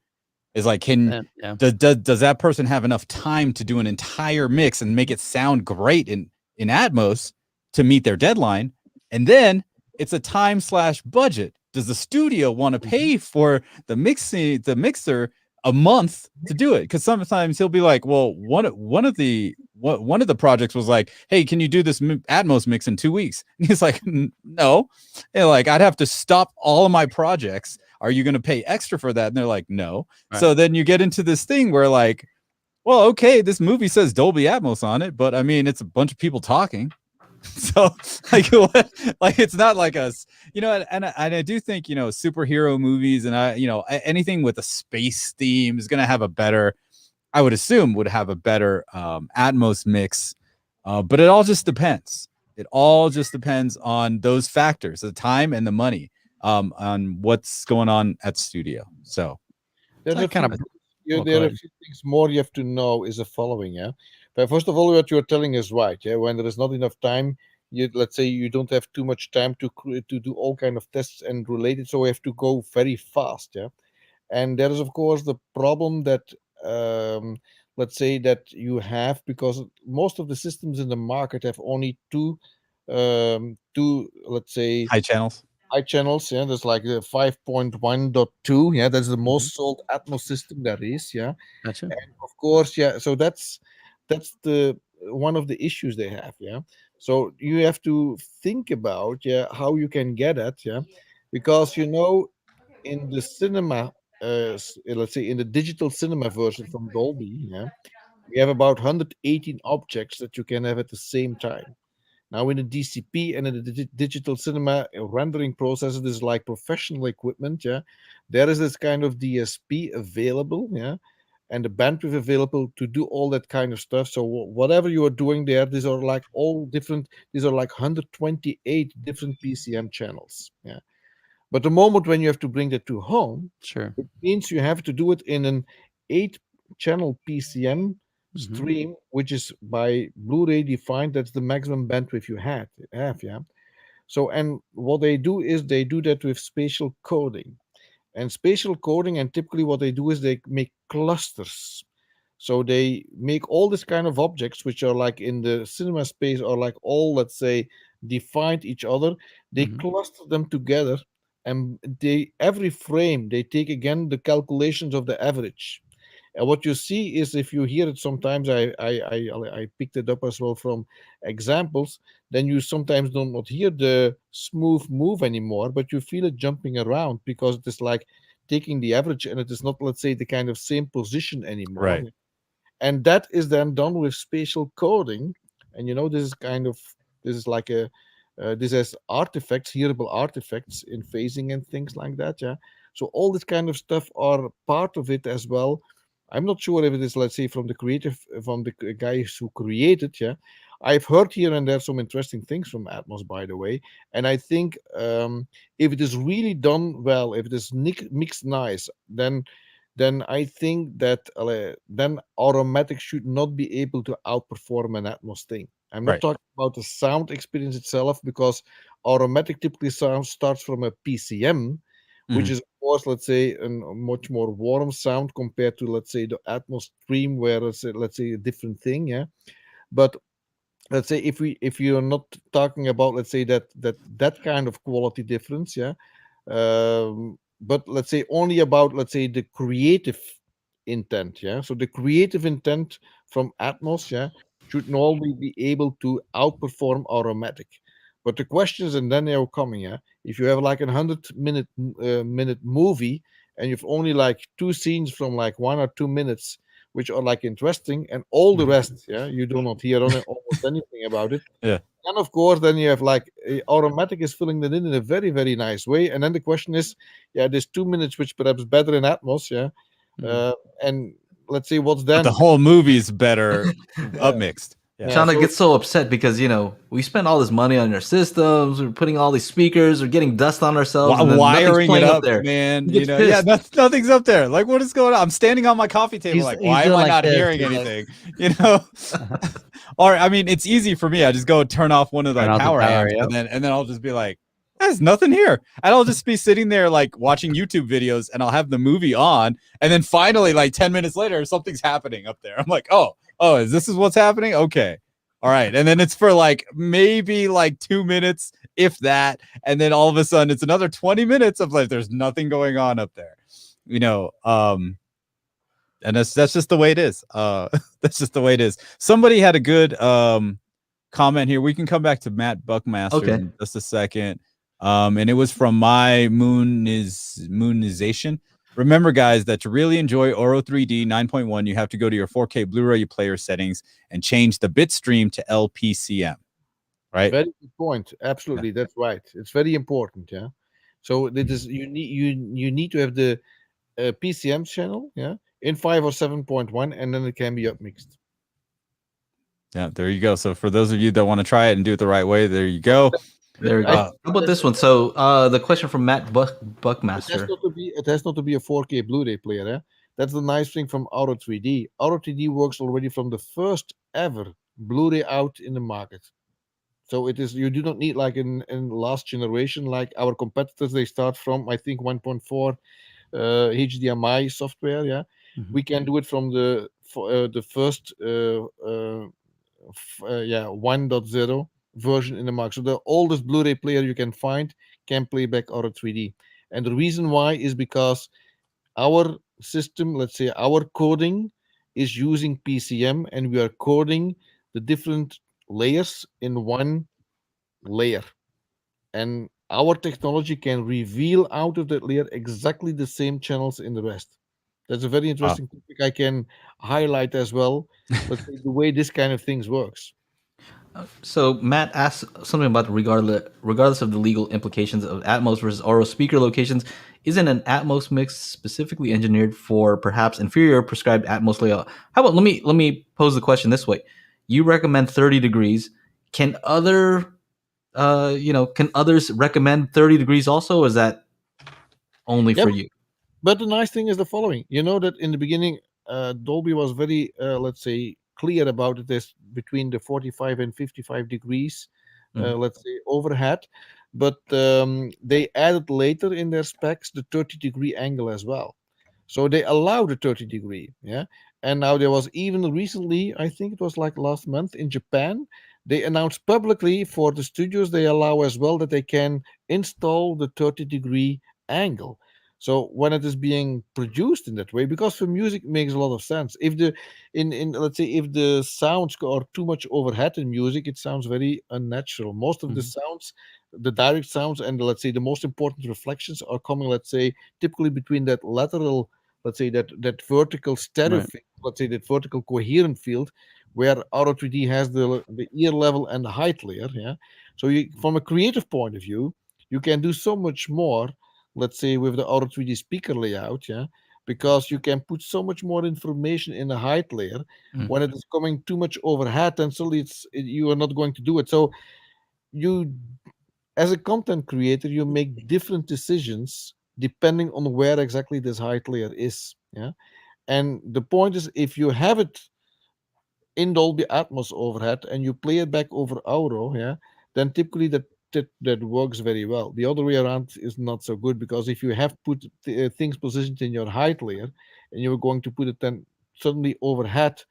is like, does that person have enough time to do an entire mix and make it sound great in Atmos to meet their deadline? And then it's a time/budget. Does the studio want to pay for the mixer a month to do it? Because sometimes he'll be like, well, one of the projects was like, hey, can you do this Atmos mix in 2 weeks? And he's like, no. And like, I'd have to stop all of my projects. Are you going to pay extra for that? And they're like, no. Right. So then you get into this thing where like, well, okay, this movie says Dolby Atmos on it, but I mean, it's a bunch of people talking. So like it's not like us, you know, and I do think, you know, superhero movies and anything with a space theme is going to have a better, I would assume would have a better Atmos mix, but it all just depends. It all just depends on those factors, the time and the money, on what's going on at the studio. So there are a few things more you have to know is the following, yeah. But first of all, what you're telling is right, yeah. When there is not enough time, let's say you don't have too much time to do all kind of tests and related, so we have to go very fast, yeah. And there is of course the problem that let's say that you have, because most of the systems in the market have only two let's say high channels. Yeah, there's like the 5.1.2, yeah, that's the most sold Atmos system there is, yeah. Gotcha. And of course, yeah, so that's the one of the issues they have, yeah. So you have to think about, yeah, how you can get it, yeah, because you know, in the cinema, let's say in the digital cinema version from Dolby, yeah, we have about 118 objects that you can have at the same time. Now, in the DCP and in the digital cinema rendering processes, this is like professional equipment, yeah. There is this kind of DSP available, yeah, and the bandwidth available to do all that kind of stuff. So whatever you are doing there, these are like all different. These are like 128 different PCM channels, yeah. But the moment when you have to bring that to home, sure, it means you have to do it in an 8-channel PCM stream, which is by Blu-ray defined. That's the maximum bandwidth you have, yeah. So, and what they do is they do that with spatial coding. And spatial coding, and typically what they do is they make clusters. So they make all this kind of objects, which are like in the cinema space, are like all, let's say, defined each other. They cluster them together, and every frame they take again the calculations of the average. And what you see is, if you hear it sometimes, I picked it up as well from examples, then you sometimes do not hear the smooth move anymore, but you feel it jumping around because it is like taking the average, and it is not, let's say, the kind of same position anymore. Right. And that is then done with spatial coding. And you know, this is like this has artifacts, hearable artifacts in phasing and things like that, yeah. So all this kind of stuff are part of it as well. I'm not sure if it is, let's say, from the guys who created, yeah. I've heard here and there some interesting things from Atmos, by the way. And I think if it is really done well, if it is mixed nice, then I think that then Auro-matic should not be able to outperform an Atmos thing. I'm not talking about the sound experience itself, because Auro-matic typically starts from a PCM, which is, of course, let's say, a much more warm sound compared to, let's say, the Atmos stream, where it's, let's say, a different thing, yeah. But let's say if you're not talking about, let's say, that kind of quality difference, yeah. But let's say only about, let's say, the creative intent, yeah. So the creative intent from Atmos, yeah, should normally be able to outperform Auro-matic. But the questions, and then they're coming, yeah. If you have like a 100-minute movie, and you've only like 2 scenes from like 1 or 2 minutes, which are like interesting, and all the rest, yeah, you do not hear on it almost anything about it. Yeah. And of course, then you have like Auro-matic is filling that in a very, very nice way. And then the question is, yeah, there's 2 minutes, which perhaps better in Atmos, yeah. And let's see what's then. But the whole movie's better upmixed. Shauna gets so upset because we spend all this money on our systems. We're putting all these speakers. We're getting dust on ourselves. And then wiring it up, there. man. Nothing's up there. Like, what is going on? I'm standing on my coffee table. Why am I not hearing anything? Or I mean, it's easy for me. I just go turn off one of the power amps, and then I'll just be like, there's nothing here, and I'll just be sitting there like watching YouTube videos, and I'll have the movie on, and then finally, like 10 minutes later, something's happening up there. I'm like, oh, this is what's happening? Okay. All right. And then it's for like maybe like 2 minutes, if that. And then all of a sudden it's another 20 minutes of like there's nothing going on up there. And that's just the way it is. That's just the way it is. Somebody had a good comment here. We can come back to Matt Buckmaster in just a second. And it was from my Moonization. Remember, guys, that to really enjoy Auro-3D 9.1, you have to go to your 4K Blu-ray player settings and change the bit stream to LPCM. Right? Very good point. Absolutely, that's right. It's very important. Yeah. So it is you need to have the PCM channel. Yeah, in 5 or 7.1, and then it can be upmixed. Yeah, there you go. So for those of you that want to try it and do it the right way, there you go. There we go. How about this one? So the question from Matt Buckmaster. It has not to be a 4K Blu-ray player. Eh? That's the nice thing from Auro-3D. Auro-3D works already from the first ever Blu-ray out in the market. So it is, you do not need like in last generation, like our competitors, they start from, I think, 1.4 HDMI software. Yeah, we can do it from the first 1.0 version in the market. So the oldest Blu-ray player you can find can play back Auro-3D. And the reason why is because our system, let's say our coding, is using PCM, and we are coding the different layers in one layer. And our technology can reveal out of that layer exactly the same channels in the rest. That's a very interesting topic I can highlight as well. Let's say the way this kind of things works. So Matt asked something about regardless of the legal implications of Atmos versus Auro speaker locations, isn't an Atmos mix specifically engineered for perhaps inferior prescribed Atmos layout? How about let me pose the question this way: you recommend 30 degrees. Can others recommend 30 degrees also, or is that only for you? But the nice thing is the following: you know that in the beginning, Dolby was very, let's say, clear about it as between the 45 and 55 degrees, let's say, overhead. But they added later in their specs the 30-degree angle as well. So they allow the 30-degree, yeah. And now there was even recently, I think it was like last month in Japan, they announced publicly for the studios they allow as well that they can install the 30-degree angle. So when it is being produced in that way, because for music it makes a lot of sense. If the let's say if the sounds are too much overhead in music, it sounds very unnatural. Most of the sounds, the direct sounds, and let's say the most important reflections are coming, let's say, typically between that lateral, let's say that vertical stereo, let's say that vertical coherent field, where Auro-3D has the ear level and the height layer. Yeah. So from a creative point of view, you can do so much more, let's say, with the Auro-3D speaker layout, yeah, because you can put so much more information in the height layer. When it is coming too much overhead, and suddenly you are not going to do it. So you, as a content creator, you make different decisions depending on where exactly this height layer is. Yeah, and the point is, if you have it in Dolby Atmos overhead and you play it back over Auro, yeah, then typically that works very well. The other way around is not so good, because if you have put things positioned in your height layer and you're going to put it then suddenly overhead,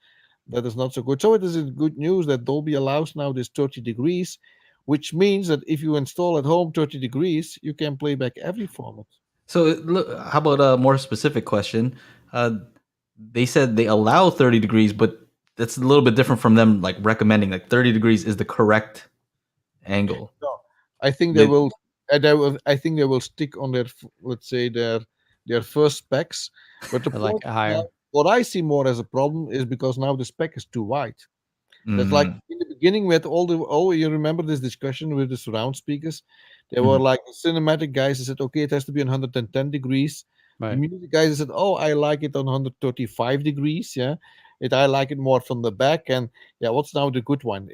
that is not so good. So it is good news that Dolby allows now this 30 degrees, which means that if you install at home 30 degrees, you can play back every format. So look, how about a more specific question? They said they allow 30 degrees, but that's a little bit different from them like recommending like 30 degrees is the correct angle. No, I think they will. I think they will stick on their, let's say, their first specs. But the like higher. What I see more as a problem is because now the spec is too wide. That's like in the beginning we had you remember this discussion with the surround speakers. They were like the cinematic guys that said, okay, it has to be 110 degrees. Right. The music guys said, oh, I like it on 135 degrees. Yeah. I like it more from the back. And yeah, what's now the good one?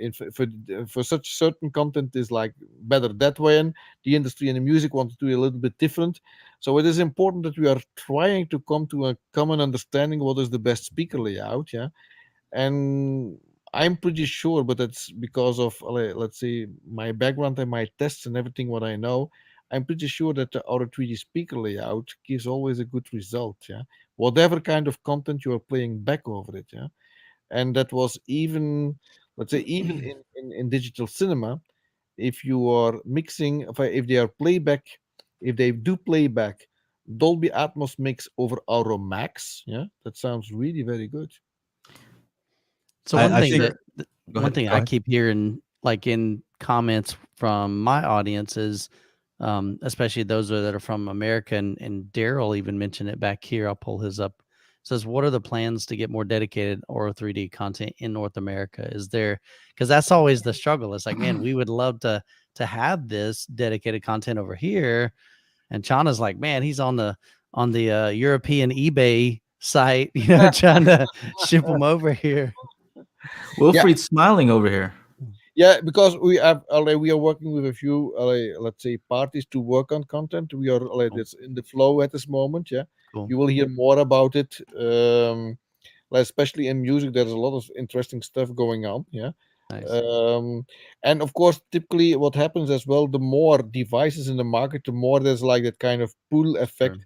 For such certain content is like better that way, and the industry and the music want to do a little bit different. So it is important that we are trying to come to a common understanding what is the best speaker layout. Yeah, and I'm pretty sure, but that's because of let's say my background and my tests and everything what I know. I'm pretty sure that the Auro-3D speaker layout gives always a good result. Yeah, whatever kind of content you are playing back over it. Yeah, and that was even, let's say, even in digital cinema, if you are mixing, if they are playback, if they do playback, Dolby Atmos mix over Auro Max. Yeah, that sounds really very good. So one I thing think- that Go one ahead. thing Go I ahead. keep hearing, like in comments from my audience, is especially those that are from America, and Daryl even mentioned it back here. I'll pull his up. Says, what are the plans to get more dedicated Auro-3D content in North America? Is there, because that's always the struggle. It's like, man, we would love to have this dedicated content over here. And Chana's like, man, he's on the European eBay site, trying to ship them over here. Wilfried's smiling over here. Yeah, because we are working with a few let's say parties to work on content. We are it's in the flow at this moment. Yeah, Cool. you will hear more about it. Especially in music, there's a lot of interesting stuff going on. Yeah. Nice. And of course, typically what happens as well, the more devices in the market, the more there's like that kind of pull effect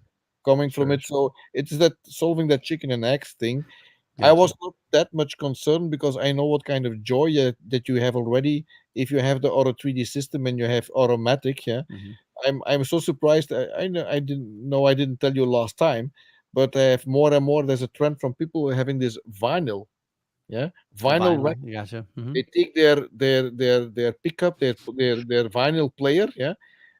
coming from it. So it's that solving that chicken and egg thing. I was not that much concerned because I know what kind of joy that you have already if you have the Auro-3D system and you have Automatic. Yeah, I'm so surprised. I didn't tell you last time, but I have more and more. There's a trend from people having this vinyl. Yeah, vinyl. Gotcha. They take their pickup, their vinyl player. Yeah,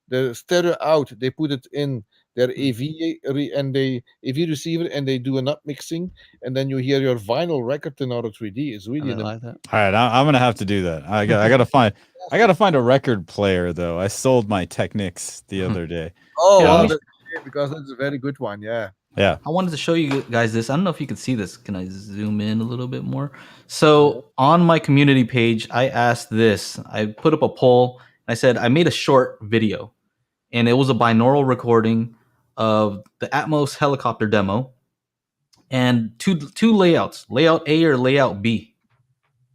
the stereo out. They put it in their and they AV receiver, and they do an upmixing, and then you hear your vinyl record in Auro-3D. It's really like that. All right, I'm gonna have to do that. I gotta find a record player though. I sold my Technics the other day. oh, Yeah, well, let me- that's great, because that's a very good one. Yeah. Yeah. I wanted to show you guys this. I don't know if you can see this. Can I zoom in a little bit more? So on my community page, I asked this. I put up a poll. I said I made a short video, and it was a binaural recording of the Atmos helicopter demo, and two layouts, layout A or layout B.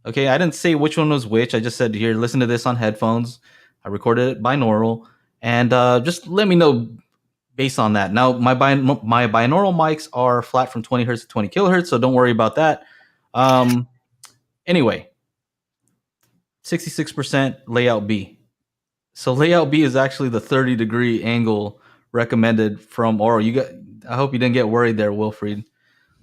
Okay, I didn't say which one was which. I just said, here, listen to this on headphones. I recorded it binaural, and just let me know based on that. Now, my binaural mics are flat from 20 hertz to 20 kilohertz, so don't worry about that. Anyway, 66% layout B. So layout B is actually the 30-degree angle recommended from Auro. I hope you didn't get worried there, Wilfried.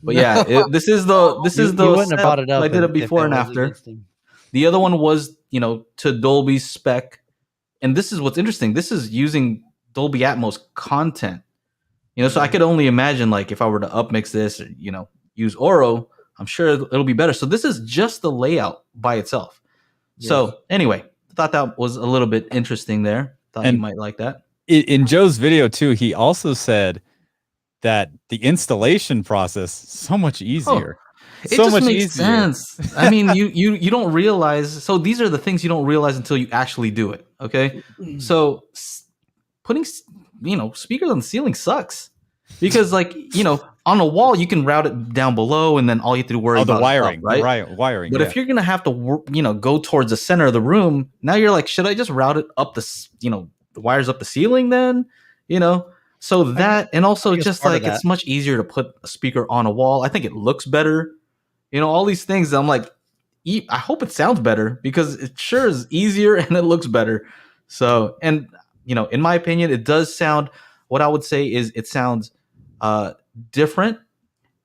But yeah, this is the You wouldn't have brought it up. I did it if before it and was after. against him. The other one was, to Dolby spec. And this is what's interesting. This is using Dolby Atmos content. So I could only imagine, like, if I were to upmix this or, use Auro, I'm sure it'll be better. So this is just the layout by itself. Yes. So anyway, I thought that was a little bit interesting there. Thought you might like that. In Joe's video too, he also said that the installation process so much easier. It so just much makes easier. sense. I mean, you don't realize. So these are the things you don't realize until you actually do it. Okay, so putting speakers on the ceiling sucks because on a wall you can route it down below and then all you have to worry about the wiring, is up, right? Wiring. But if you're gonna have to go towards the center of the room, now you're like, should I just route it up the wires up the ceiling then? So that, and also just like it's much easier to put a speaker on a wall. I think it looks better. All these things. I'm like, I hope it sounds better because it sure is easier and it looks better. So, and in my opinion, it does sound. What I would say is it sounds different,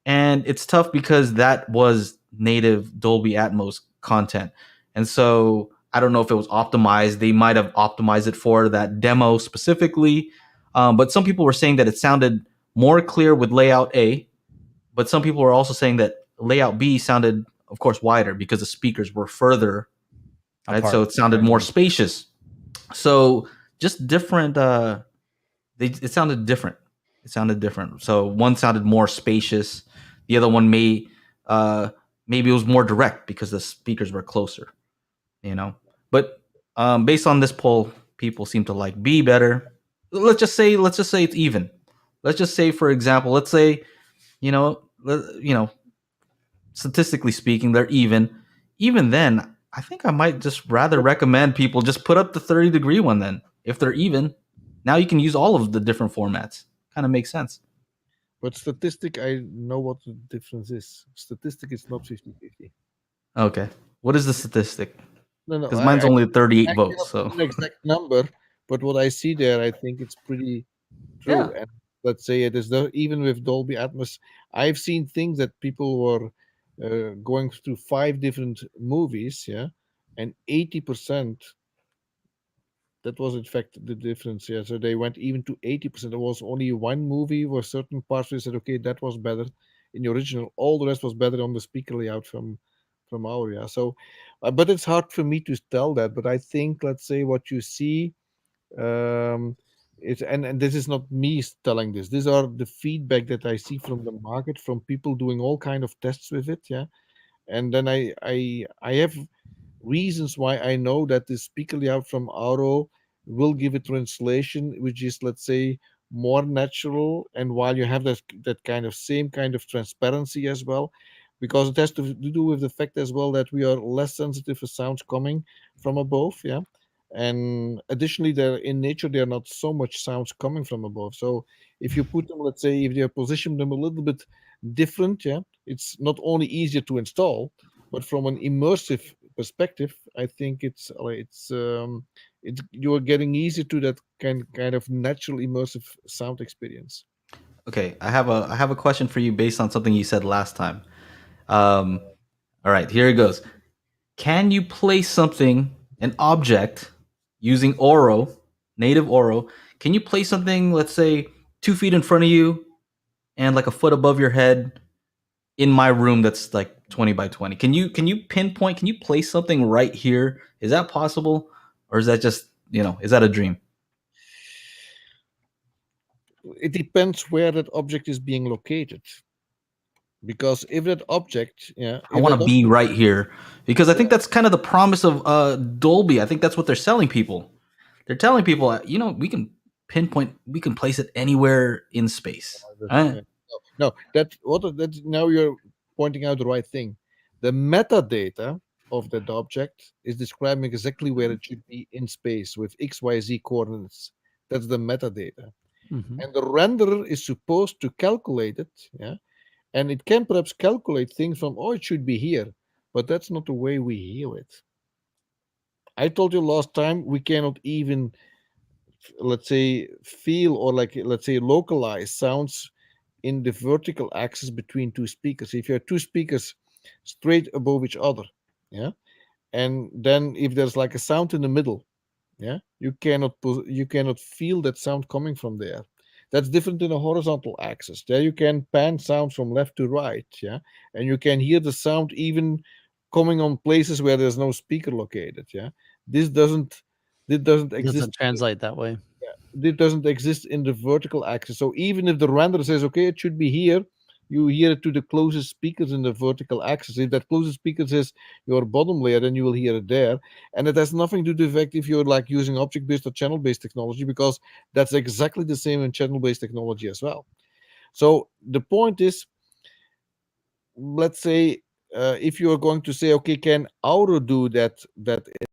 and it's tough because that was native Dolby Atmos content, and so I don't know if it was optimized. They might have optimized it for that demo specifically. But some people were saying that it sounded more clear with layout A, but some people were also saying that layout B sounded, of course, wider because the speakers were further, right? So it sounded more spacious. So just different. It sounded different. So one sounded more spacious. The other one may maybe it was more direct because the speakers were closer, you know. But based on this poll, people seem to like B better. Let's just say it's even. Let's just say, for example, let's say, you know, statistically speaking, they're even. Even then, I think I might just rather recommend people just put up the 30-degree one then. If they're even, now you can use all of the different formats. Kind of makes sense. But statistic, I know what the difference is. Statistic is not 50-50. Okay. What is the statistic? No, Because mine's only 38 I votes. cannot So put an exact number, but what I see there, I think it's pretty true. Yeah. And let's say it is even with Dolby Atmos, I've seen things that people were going through 5 different movies, yeah, and 80%. That was in fact the difference, yeah. So they went even to 80%. There was only one movie where certain parts we said, okay, that was better in the original. All the rest was better on the speaker layout from Auro, yeah. So, but it's hard for me to tell that. But I think, let's say, what you see, it's and this is not me telling this. These are the feedback that I see from the market, from people doing all kind of tests with it, yeah. And then I have reasons why I know that the speaker layout from Auro will give a translation which is, let's say, more natural, and while you have that kind of same kind of transparency as well, because it has to do with the fact as well that we are less sensitive for sounds coming from above, yeah. And additionally, they're in nature, they are not so much sounds coming from above. So if you put them, let's say, if you position them a little bit different, yeah, it's not only easier to install, but from an immersive perspective, I think it's you are getting easier to that kind of natural immersive sound experience. okay, I have a question for you based on something you said last time. All right, here it goes. Can you place something, an object, using Auro, native Auro? Can you place something, let's say, 2 feet in front of you and like a foot above your head in my room that's like 20 by 20? Can you pinpoint? Can you place something right here? Is that possible, or is that just, is that a dream? It depends where that object is being located. Because if that object, yeah, I want to be right here, because I think that's kind of the promise of Dolby. I think that's what they're selling people. They're telling people, we can pinpoint, we can place it anywhere in space. Right? No, that's now you're pointing out the right thing. The metadata of that object is describing exactly where it should be in space with XYZ coordinates. That's the metadata. Mhm. And the renderer is supposed to calculate it, yeah. And it can perhaps calculate things from, oh, it should be here, but that's not the way we hear it. I told you last time we cannot even, let's say, feel or let's say localize sounds in the vertical axis between two speakers. If you have two speakers straight above each other, yeah, and then if there's like a sound in the middle, yeah, you cannot feel that sound coming from there. That's different in a horizontal axis. There you can pan sound from left to right, yeah, and you can hear the sound even coming on places where there's no speaker located, yeah. This doesn't It exist. doesn't translate that way. It doesn't exist in the vertical axis. So even if the renderer says, okay, it should be here, you hear it to the closest speakers in the vertical axis. If that closest speaker says your bottom layer, then you will hear it there. And it has nothing to do with the fact if you're like using object-based or channel-based technology, because that's exactly the same in channel-based technology as well. So the point is, let's say, if you are going to say, okay, can Auro do that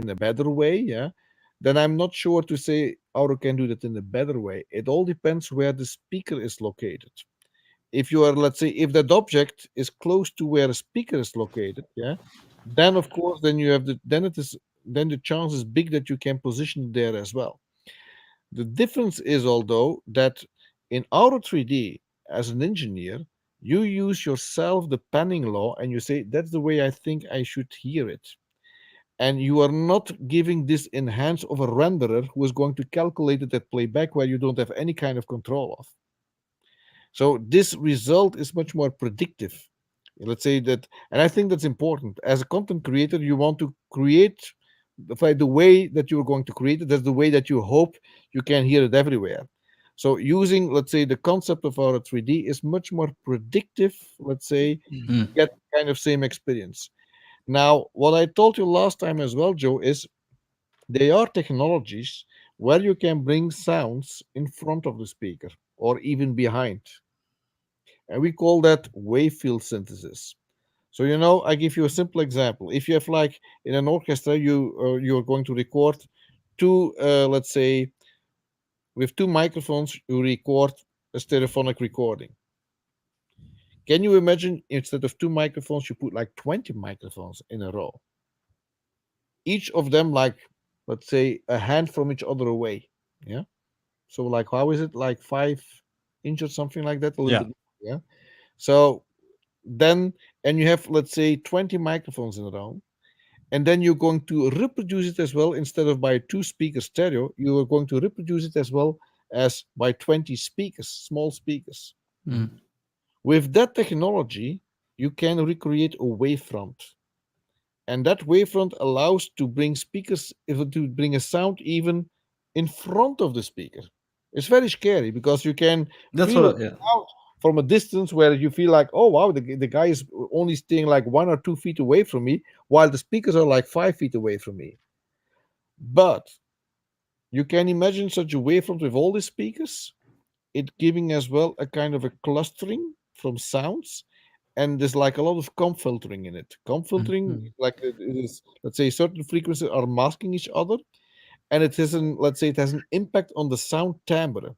in a better way, yeah, then I'm not sure to say Auro can do that in a better way. It all depends where the speaker is located. If you are, let's say, if that object is close to where a speaker is located, yeah, then of course, then you have then the chance is big that you can position it there as well. The difference is, although, that in Auro-3D, as an engineer, you use yourself the panning law and you say, that's the way I think I should hear it. And you are not giving this in hands of a renderer who is going to calculate it at playback where you don't have any kind of control of. So this result is much more predictive. Let's say that, and I think that's important. As a content creator, you want to create the way that you're going to create it. That's the way that you hope you can hear it everywhere. So using, let's say, the concept of Auro-3D is much more predictive, let's say, Mm. get kind of same experience. Now, what I told you last time as well, Joe, is there are technologies where you can bring sounds in front of the speaker or even behind. And we call that wave field synthesis. So, I give you a simple example. If you have, like, in an orchestra, you're going to record two, let's say, with two microphones, you record a stereophonic recording. Can you imagine, instead of two microphones, you put like 20 microphones in a row? Each of them, like, let's say, a hand from each other away. Yeah. So, like, how is it? Like 5 inches, something like that? A little Yeah. bit. Yeah. So then, and you have, let's say, 20 microphones in a row. And then you're going to reproduce it as well. Instead of by two speakers stereo, you are going to reproduce it as well as by 20 speakers, small speakers. Mm. With that technology, you can recreate a wavefront. And that wavefront allows to bring speakers, to bring a sound even in front of the speaker. It's very scary because you can That's feel what. it Yeah. out from a distance where you feel like, oh wow, the guy is only staying like 1 or 2 feet away from me, while the speakers are like 5 feet away from me. But you can imagine such a wavefront with all the speakers, it giving as well a kind of a clustering from sounds, and there's like a lot of comp filtering in it. Comp filtering, Mhm. like it is, let's say, certain frequencies are masking each other, and it has an, let's say, it has an impact on the sound timbre.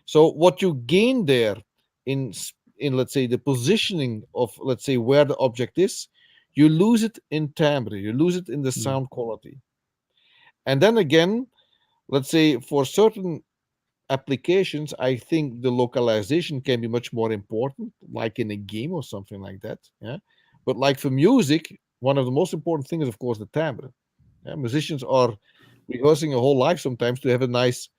So what you gain there in let's say the positioning of, let's say, where the object is, you lose it in timbre, you lose it in the sound quality. And then again, let's say for certain applications, I think the localization can be much more important, like in a game or something like that. Yeah. But like for music, one of the most important things is, of course, the timbre. Yeah? Musicians are rehearsing a whole life sometimes to have a nice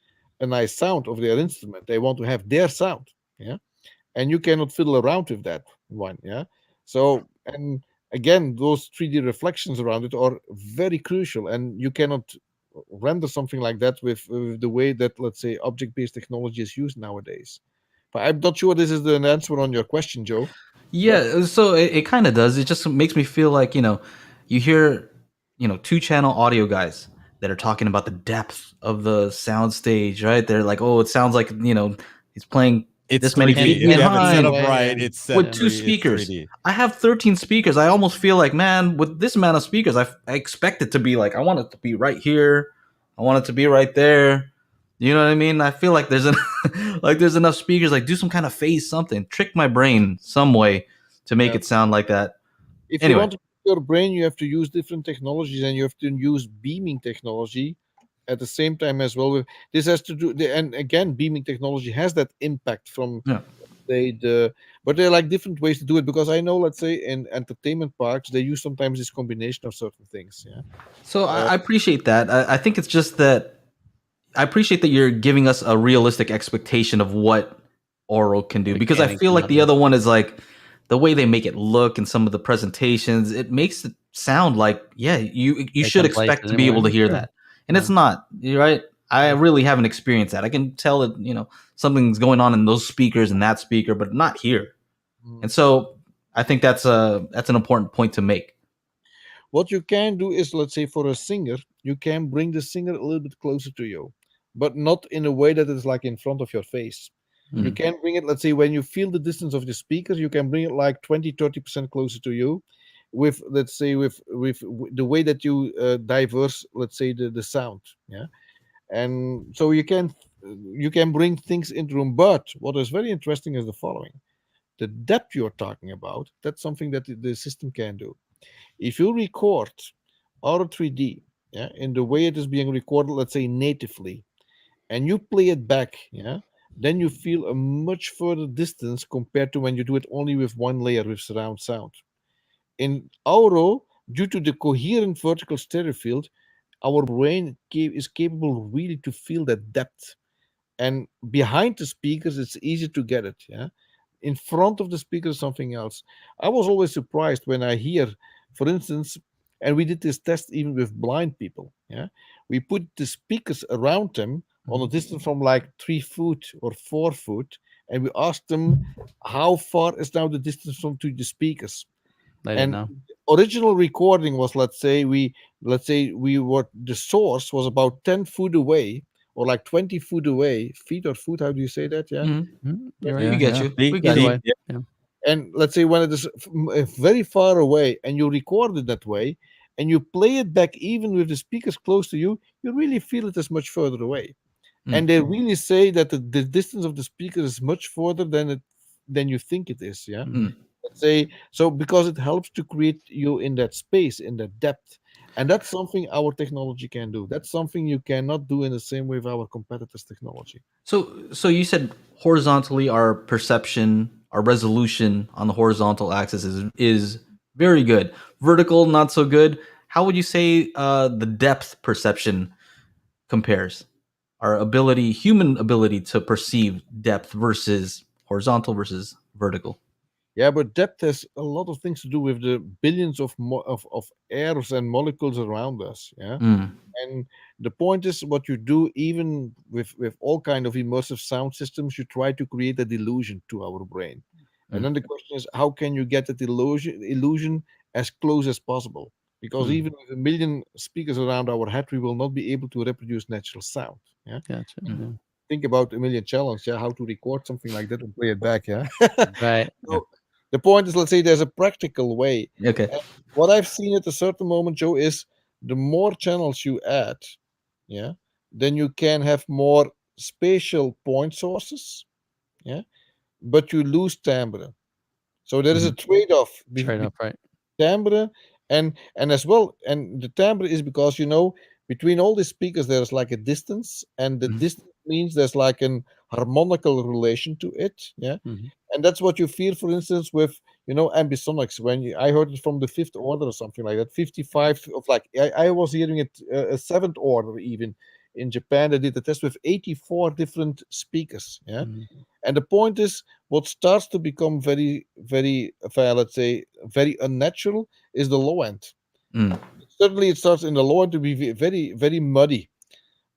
sound of their instrument. They want to have their sound. Yeah. And you cannot fiddle around with that one. Yeah. So, and again, those 3D reflections around it are very crucial, and you cannot render something like that with the way that, let's say, object-based technology is used nowadays. But I'm not sure this is an answer on your question, Joe. Yeah, so it kind of does. It just makes me feel like, you hear, two-channel audio guys that are talking about the depth of the sound stage, right? They're like, oh, it sounds like, he's playing It's this many 3D. feet If you have it set behind up right, it's set with two it's speakers. 3D. I have 13 speakers. I almost feel like, man, with this amount of speakers, I expect it to be like, I want it to be right here. I want it to be right there. You know what I mean? I feel like there's there's enough speakers. Like, do some kind of phase, something, trick my brain some way to make Yeah. it sound like that. If Anyway. you want to use your brain, you have to use different technologies, and you have to use beaming technology at the same time as well. This has to do, and again, beaming technology has that impact from Yeah. but there are like different ways to do it, because I know, let's say, in entertainment parks, they use sometimes this combination of certain things. Yeah. So I appreciate that. I think it's just that I appreciate that you're giving us a realistic expectation of what Auro can do, because I Mechanics feel and like the audio. other one is like the way they make it look and some of the presentations. It makes it sound like, yeah, you should can place expect it to be able to anywhere. hear Sure. that, and it's not. You're right. I really haven't experienced that. I can tell that something's going on in those speakers and that speaker, but not here. And so I think that's an important point to make. What you can do is, let's say, for a singer, you can bring the singer a little bit closer to you, but not in a way that it's like in front of your face. You can bring it, let's say, when you feel the distance of the speaker, you can bring it like 20-30% closer to you, with, let's say, with the way that you diverse, let's say, the sound. Yeah. And so you can bring things into room. But what is very interesting is the following: the depth you're talking about, that's something that the system can do. If you record Auro-3D, yeah, in the way it is being recorded, let's say natively, and you play it back, yeah, then you feel a much further distance compared to when you do it only with one layer with surround sound. In Auro, due to the coherent vertical stereo field, our brain is capable really to feel that depth. And behind the speakers, it's easy to get it. Yeah. In front of the speaker is something else. I was always surprised when I hear, for instance, and we did this test even with blind people. Yeah. We put the speakers around them on a distance from like 3 foot or 4 foot, and we asked them how far is now the distance from to the speakers. They didn't And know. original recording was, let's say we were, the source was about 10 foot away, or like 20 foot away, feet or foot, how do you say that? Yeah. You're We right. get you. Feet, We get Either you. way. yeah. Yeah. And let's say when it is very far away and you record it that way and you play it back even with the speakers close to you, you really feel it is much further away. And they really say that the distance of the speaker is much further than you think it is. Yeah. Let's say so, because it helps to create you in that space, in that depth. And that's something our technology can do. That's something you cannot do in the same way with our competitors' technology. So you said horizontally, our perception, our resolution on the horizontal axis is very good. Vertical, not so good. How would you say the depth perception compares? Our ability, human ability to perceive depth versus horizontal versus vertical. Yeah, but depth has a lot of things to do with the billions of airs and molecules around us. Yeah. And the point is, what you do, even with all kind of immersive sound systems, you try to create a delusion to our brain. And then the question is, how can you get that illusion as close as possible? Because even with 1 million speakers around our head, we will not be able to reproduce natural sound. Yeah. Gotcha. Yeah. Think about 1 million challenge. Yeah, how to record something like that and play it back. Yeah. Right. So the point is, let's say there's a practical way. Okay. And what I've seen at a certain moment, Joe, is the more channels you add, yeah, then you can have more spatial point sources, yeah, but you lose timbre. So there is a trade-off Trade between off, right? timbre and as well, and the timbre is because between all the speakers there's like a distance, and the distance means there's like an harmonical relation to it, yeah. And that's what you feel, for instance, with ambisonics. I heard it from the fifth order or something like that, 55 of like I was hearing it a seventh order even in Japan. They did a test with 84 different speakers, yeah. And the point is, what starts to become very, very, let's say, very unnatural is the low end. Certainly, it starts in the low end to be very, very muddy.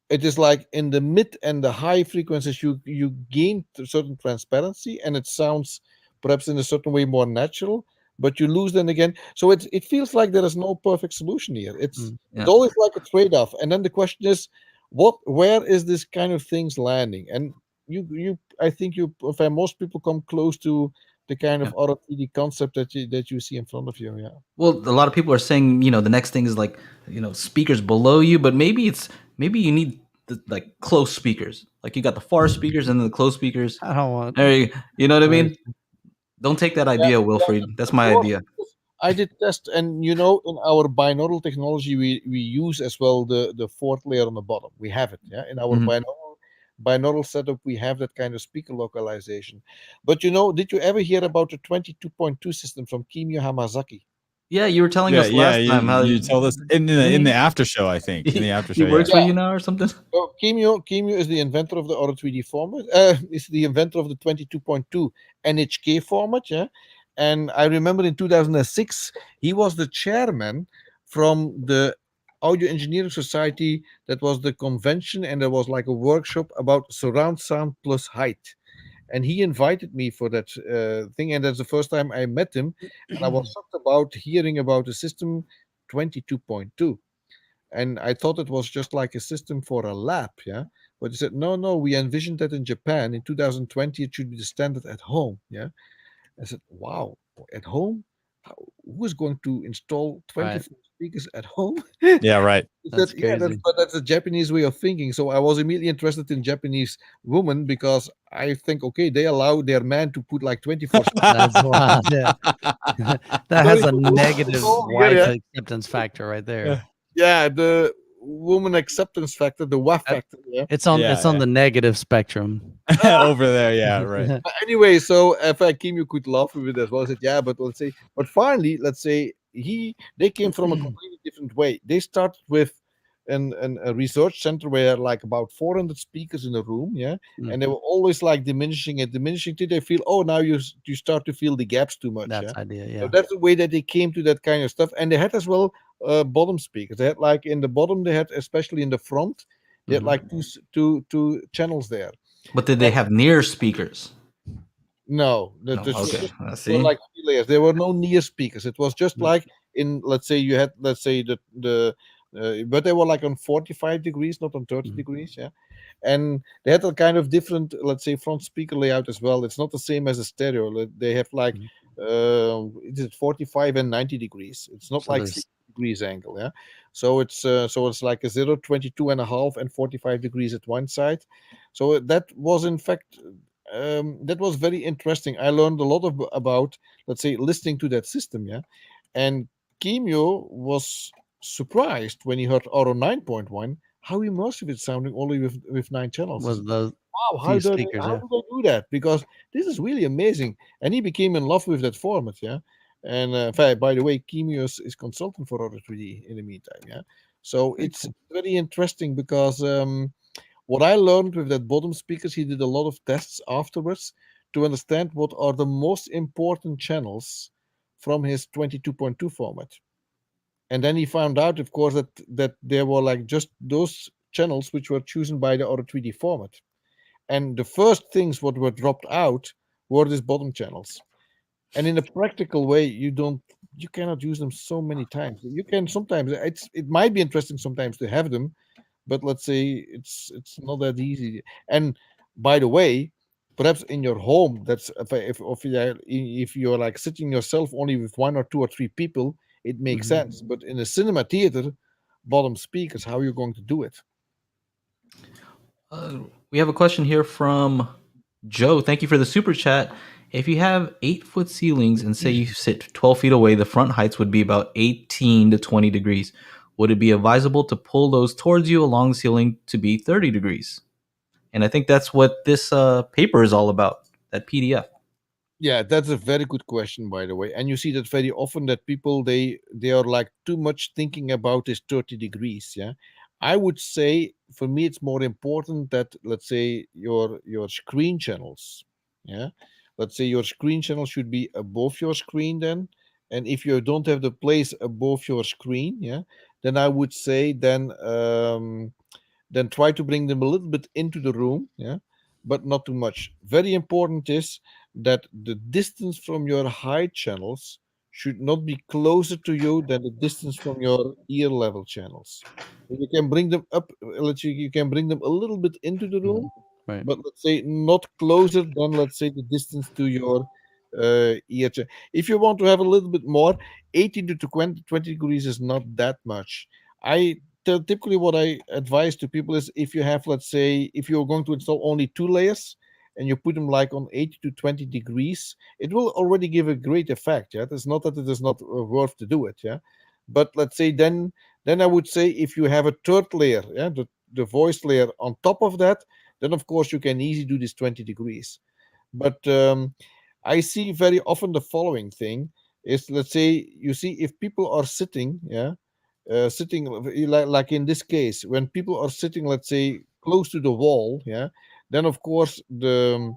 It is like in the mid and the high frequencies, you gain a certain transparency, and it sounds perhaps in a certain way more natural, but you lose then again. So it feels like there is no perfect solution here. It's always like a trade-off. And then the question is, where is this kind of things landing? And I think most people come close to the kind of Auro-3D concept that you see in front of you. Yeah. Well, a lot of people are saying, the next thing is like, speakers below you, but maybe you need like close speakers. Like you got the far speakers and then the close speakers. I don't want. You know what I mean? Don't take that idea, Wilfried. That's my idea. I did test, and in our binaural technology, we use as well the fourth layer on the bottom. We have it, yeah. In our binaural setup, we have that kind of speaker localization. But did you ever hear about the 22.2 system from Kimio Hamasaki? Yeah, you were telling us last time how you told us in the after show. I think in the after show. He works for you now or something. So Kimio is the inventor of the Auro-3D format. Is the inventor of the 22.2 NHK format. Yeah, and I remember in 2006 he was the chairman from the Audio Engineering Society. That was the convention, and there was like a workshop about surround sound plus height. And he invited me for that thing, and that's the first time I met him. And I was shocked about hearing about the system 22.2, and I thought it was just like a system for a lab, yeah. But he said, no, we envisioned that in Japan in 2020 it should be the standard at home, yeah. I said, wow, at home? Who is going to install 24 speakers at home? Yeah, right. That's crazy. But that's a Japanese way of thinking. So I was immediately interested in Japanese women, because I think, okay, they allow their man to put like 24 That's wild. Yeah. That has a negative wife yeah. acceptance factor right there. Yeah, the woman acceptance factor, the WAF factor. Yeah. It's on the negative spectrum. Over there. Yeah, right. Anyway, so if Kim, could laugh with it as well. I said, yeah, but finally, let's say they came from a completely different way. They started with a research center where like about 400 speakers in a room, yeah, and they were always like diminishing till they feel, oh, now you start to feel the gaps too much. That's idea, yeah. So that's the way that they came to that kind of stuff. And they had as well bottom speakers. They had like in the bottom, they had, especially in the front, They had like two channels there. But did they have near speakers? No, No. Okay, I were see. like 3 layers. There were no near speakers. It was just like in, let's say you had, let's say but they were like on 45 degrees, not on 30 degrees. Yeah. And they had a kind of different, let's say, front speaker layout as well. It's not the same as a stereo. They have like, it's 45 and 90 degrees. It's not So like there's- 60 degrees angle. Yeah. So it's like a 0, 22.5 and 45 degrees at one side. So that was in fact, that was very interesting. I learned a lot about, let's say, listening to that system. Yeah. And Kimio was surprised when he heard Auro 9.1 how immersive it's sounding only with 9 channels. was those Wow, few speakers, how yeah. do they do that? Because this is really amazing. And he became in love with that format, yeah. And in fact, by the way, Kimio is consultant for Auro-3D in the meantime, yeah. So Very it's cool. very interesting because what I learned with that bottom speakers, he did a lot of tests afterwards to understand what are the most important channels from his 22.2 format. And then he found out, of course, that there were like just those channels which were chosen by the Auro-3D format. And the first things what were dropped out were these bottom channels. And in a practical way, you cannot use them so many times. You can sometimes, it might be interesting sometimes to have them, but let's say it's not that easy. And by the way, perhaps in your home, that's if you're like sitting yourself only with 1 or 2 or 3 people, it makes sense. But in a cinema theater, bottom speakers, how are you going to do it? We have a question here from Joe. Thank you for the super chat. If you have 8-foot ceilings and say you sit 12 feet away, the front heights would be about 18 to 20 degrees. Would it be advisable to pull those towards you along the ceiling to be 30 degrees? And I think that's what this paper is all about, that PDF. Yeah, that's a very good question, by the way. And you see that very often that people they are like too much thinking about this 30 degrees. Yeah, I would say for me it's more important that, let's say, your screen channels. Yeah, let's say your screen channel should be above your screen then. And if you don't have the place above your screen, yeah, then I would say then try to bring them a little bit into the room, yeah, but not too much. Very important is that the distance from your height channels should not be closer to you than the distance from your ear level channels. So you can bring them up, you can bring them a little bit into the room, Right. but let's say not closer than, let's say, the distance to your ear. If you want to have a little bit more, 18 to 20 degrees is not that much. Typically what I advise to people is if you have, let's say, if you're going to install only 2 layers and you put them like on 80 to 20 degrees, it will already give a great effect. Yeah, it's not that it is not worth to do it. Yeah, but let's say then I would say if you have a third layer, yeah, the voice layer on top of that, then of course you can easily do this 20 degrees. But I see very often the following thing is, let's say, you see if people are sitting, yeah, sitting like in this case, when people are sitting, let's say, close to the wall, yeah, then of course the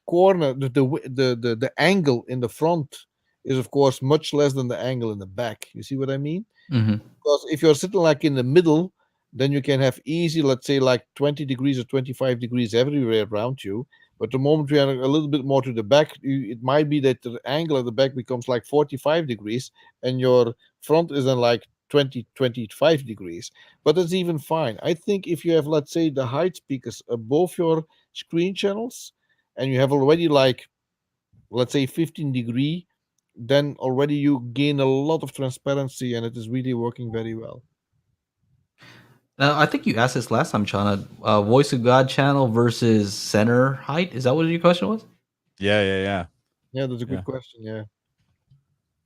corner, the angle in the front is of course much less than the angle in the back. You see what I mean? Mm-hmm. Because if you're sitting like in the middle, then you can have easy, let's say, like 20 degrees or 25 degrees everywhere around you. But the moment we are a little bit more to the back, it might be that the angle at the back becomes like 45 degrees and your front is then like 20, 25 degrees. But that's even fine. I think if you have, let's say, the height speakers above your screen channels and you have already like, let's say, 15 degree, then already you gain a lot of transparency and it is really working very well. I think you asked this last time, Chana. Voice of God channel versus center height. Is that what your question was? Yeah. Yeah, that's a good Yeah. question. Yeah.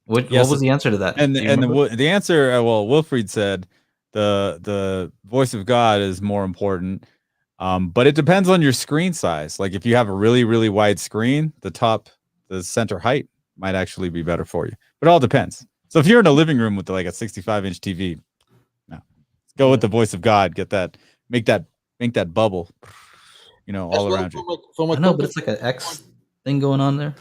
What Yes, was the answer to that? And Do you and remember? the answer, well, Wilfried said the voice of God is more important, but it depends on your screen size. Like if you have a really really wide screen, the center height might actually be better for you. But it all depends. So if you're in a living room with like a 65-inch TV, no, go with the voice of God. Get that, make that bubble, all around you. From I a know, but content, it's like an X thing going on there.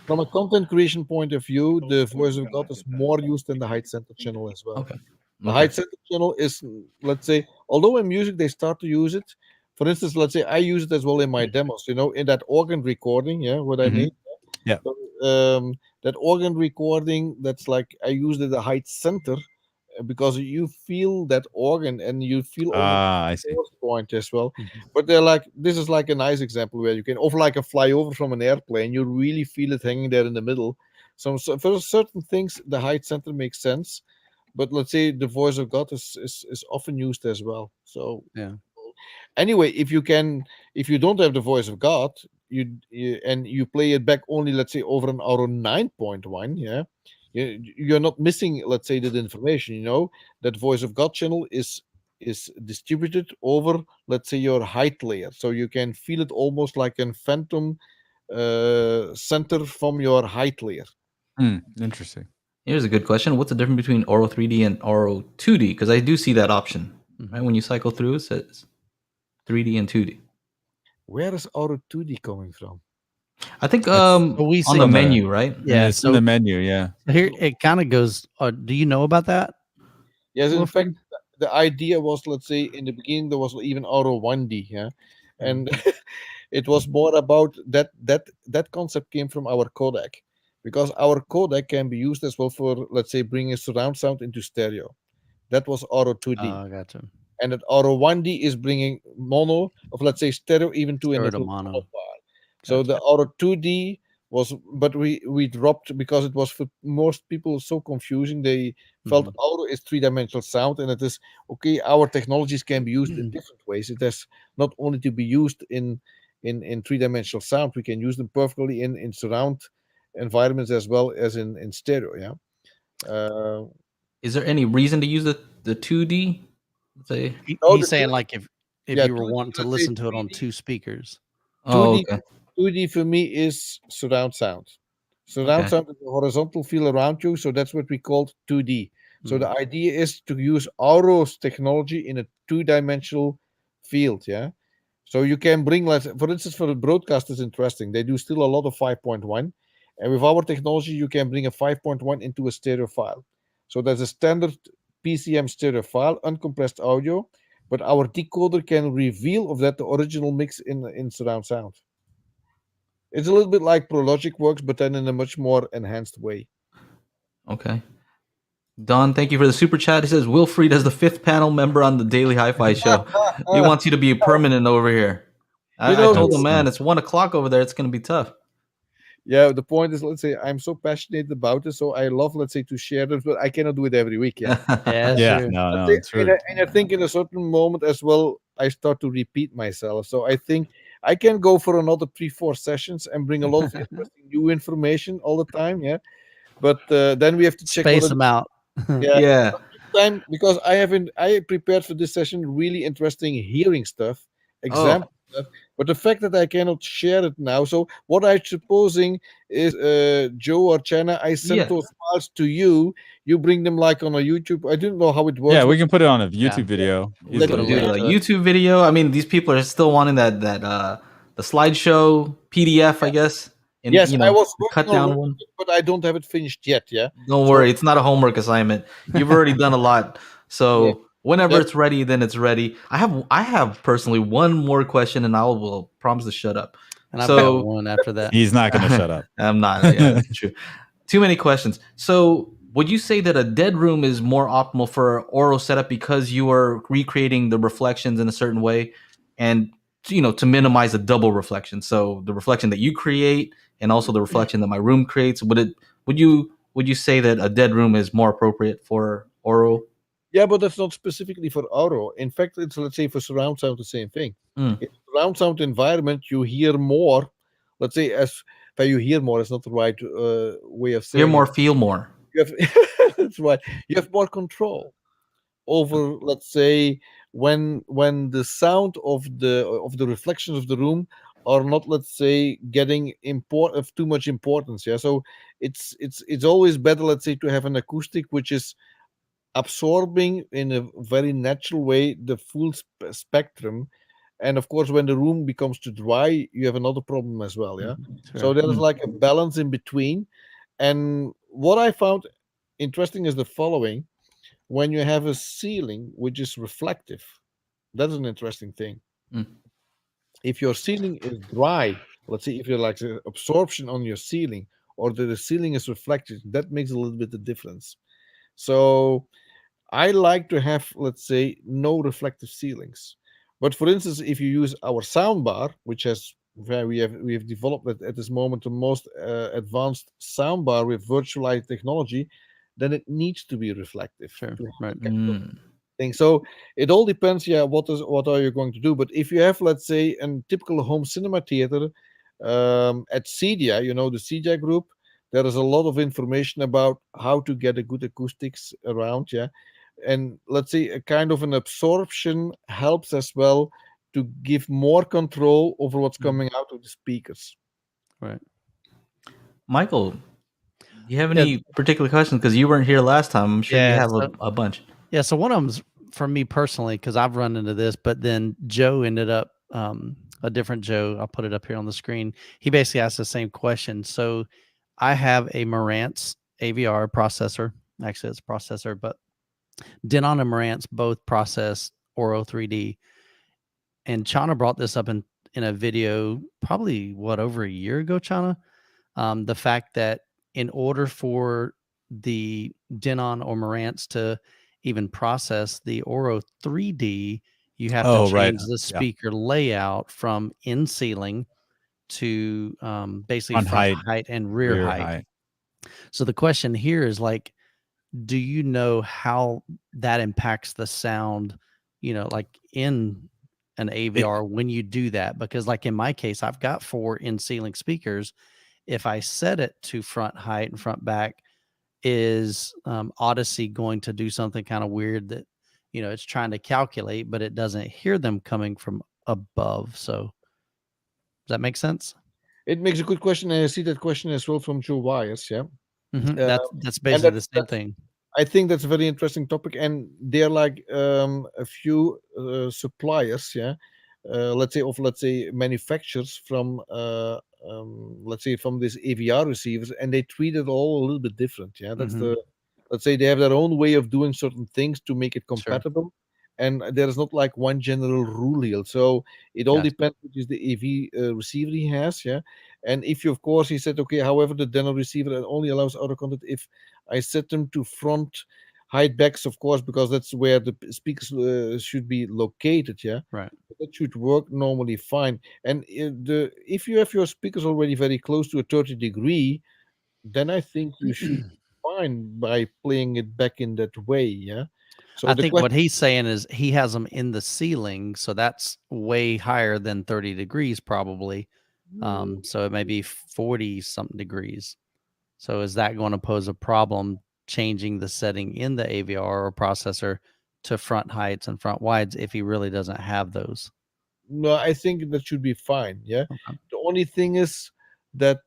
from a content creation point of view, the voice of God is more used in the height center channel as well. Okay. The height center channel is, let's say, although in music they start to use it. For instance, let's say I use it as well in my demos. In that organ recording, what I mean. Yeah. So, that organ recording, that's like I use the height center because you feel that organ and you feel I see. force point as well. But they're like, this is like a nice example where you can, over like a flyover from an airplane, you really feel it hanging there in the middle. So for certain things, the height center makes sense. But let's say the voice of God is often used as well. So anyway, if you don't have the voice of God, and you play it back only, let's say, over an Auro 9.1, you're not missing, let's say, that information. That voice of God channel is distributed over, let's say, your height layer, so you can feel it almost like a phantom center from your height layer. Interesting. Here's a good question. What's the difference between Auro-3D and Auro-2D? Because I do see that option, right? When you cycle through, it says 3D and 2D. Where is Auro-2D coming from? I think on the menu, right? Yeah, it's in the menu, yeah. Here it kind of goes. Do you know about that? Yes, in Wilfried? fact, the idea was, let's say, in the beginning there was even Auro 1D, and it was more about that concept came from our codec, because our codec can be used as well for, let's say, bringing surround sound into stereo. That was Auro 2D. Oh, gotcha. And that Auro 1D is bringing mono of, let's say, stereo even to Stereo a to mono. file. So the Auro 2D was, but we dropped because it was for most people so confusing. They felt Auro is three-dimensional sound, and it is okay. Our technologies can be used in different ways. It has not only to be used in three-dimensional sound. We can use them perfectly in surround environments as well as in stereo. Is there any reason to use the 2D? Say, He's saying like if yeah, you were 2D, wanting to let's say listen to it on 3D. 2 speakers. 2D, okay. 2D for me is surround sound. Surround sound is the horizontal feel around you, so that's what we call 2D. So the idea is to use Auro's technology in a two-dimensional field, So you can bring, for instance, for the broadcast is interesting. They do still a lot of 5.1, and with our technology, you can bring a 5.1 into a stereo file. So there's a standard PCM stereo file, uncompressed audio, but our decoder can reveal of that the original mix in surround sound. It's a little bit like ProLogic works, but then in a much more enhanced way. Okay. Don, thank you for the super chat. He says Wilfried is the 5th panel member on the Daily HiFi show. He wants you to be permanent over here. I told him, man, it's 1 o'clock over there. It's going to be tough. Yeah, the point is, let's say, I'm so passionate about it, so I love, let's say, to share it, but I cannot do it every week. No, it's true. And I think in a certain moment as well, I start to repeat myself. So I think I can go for another 3-4 sessions and bring a lot of interesting new information all the time. But then we have to check Space them out. Yeah. Time, because I prepared for this session really interesting hearing stuff, example stuff, but the fact that I cannot share it now. So what I'm supposing is, Joe or Chana, I send those files to you. You bring them like on a YouTube. I didn't know how it works. Yeah, we can put it on a YouTube video. We'll do a YouTube video. I mean, these people are still wanting that the slideshow PDF, I guess. Yes, I was cut down one, but I don't have it finished yet. Don't worry, it's not a homework assignment. You've already done a lot, so whenever it's ready, then it's ready. I have personally one more question, and I will promise to shut up. And I've got one after that. He's not going to shut up. I'm not. Yeah, that's true. Too many questions. So, would you say that a dead room is more optimal for Auro setup because you are recreating the reflections in a certain way, and to minimize the double reflection? So the reflection that you create and also the reflection that my room creates. Would you say that a dead room is more appropriate for Auro? Yeah, but that's not specifically for Auro. In fact, it's, let's say, for surround sound the same thing. In surround sound environment, you hear more. Let's say you hear more is not the right way of saying. Hear more, feel more. You have, that's right. You have more control over, let's say, when the sound of the reflections of the room are not, let's say, getting of too much importance. So it's always better, let's say, to have an acoustic which is absorbing in a very natural way the full spectrum. And of course, when the room becomes too dry, you have another problem as well. Sure. So there's like a balance in between. And what I found interesting is the following. when you have a ceiling which is reflective. That's an interesting thing. Mm. If your ceiling is dry, let's say if you're like absorption on your ceiling, or the ceiling is reflected, that makes a little bit of difference. So I like to have, let's say, no reflective ceilings. But for instance, if you use our soundbar, which has where we have developed at this moment the most advanced soundbar with virtualized technology, then it needs to be reflective Sure. to have Right. that kind of Mm. thing. So it all depends. Yeah, what are you going to do? But if you have, let's say, a typical home cinema theater at CEDIA, the CEDIA group, there is a lot of information about how to get a good acoustics around. Yeah, and let's say a kind of an absorption helps as well to give more control over what's coming out of the speakers. Right. Michael, do you have Yeah. any particular questions? Because you weren't here last time. I'm sure you Yeah, have so- a bunch. Yeah, so one of them's for me personally, because I've run into this, but then Joe ended up a different Joe. I'll put it up here on the screen. He basically asked the same question. So I have a Marantz AVR processor. Actually, it's a processor, but Denon and Marantz both process Auro-3D. And Chana brought this up in a video probably over a year ago, Chana. The fact that in order for the Denon or Marantz to even process the Auro-3D, you have to change the speaker layout from in ceiling to basically front height and rear height. So the question here is like, do you know how that impacts the sound, like in an AVR when you do that? Because like in my case, I've got 4 in ceiling speakers. If I set it to front height and front back, is Odyssey going to do something kind of weird that, it's trying to calculate, but it doesn't hear them coming from above? So does that make sense? It makes a good question, and I see that question as well from Joe Wires. Yeah, That's basically the same thing. I think that's a very interesting topic, and there are like a few suppliers, yeah, let's say manufacturers from let's say from these AVR receivers, and they treat it all a little bit different. Yeah, that's let's say they have their own way of doing certain things to make it compatible. And there is not like one general rule here, so it all depends which is the AV receiver he has, yeah. And if you, of course, he said, okay, however, the Denon receiver only allows auto content if I set them to front height backs, of course, because that's where the speakers should be located, yeah. Right. But that should work normally fine. And if you have your speakers already very close to a 30-degree, then I think you should be fine by playing it back in that way, yeah. So I think what he's saying is he has them in the ceiling, so that's way higher than 30 degrees probably. So it may be 40 something degrees. So is that going to pose a problem changing the setting in the AVR or processor to front heights and front wides if he really doesn't have those? No, I think that should be fine. Yeah. Okay. The only thing is that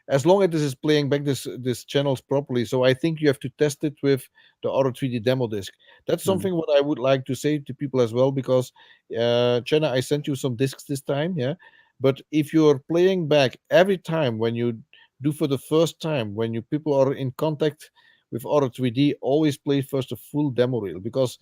as long as this is playing back this channels properly, so I think you have to test it with the Auro-3D demo disc. That's something what I would like to say to people as well, because Jenna, I sent you some discs this time, yeah. But if you're playing back every time when you do for the first time, when you people are in contact with Auro-3D, always play first a full demo reel, because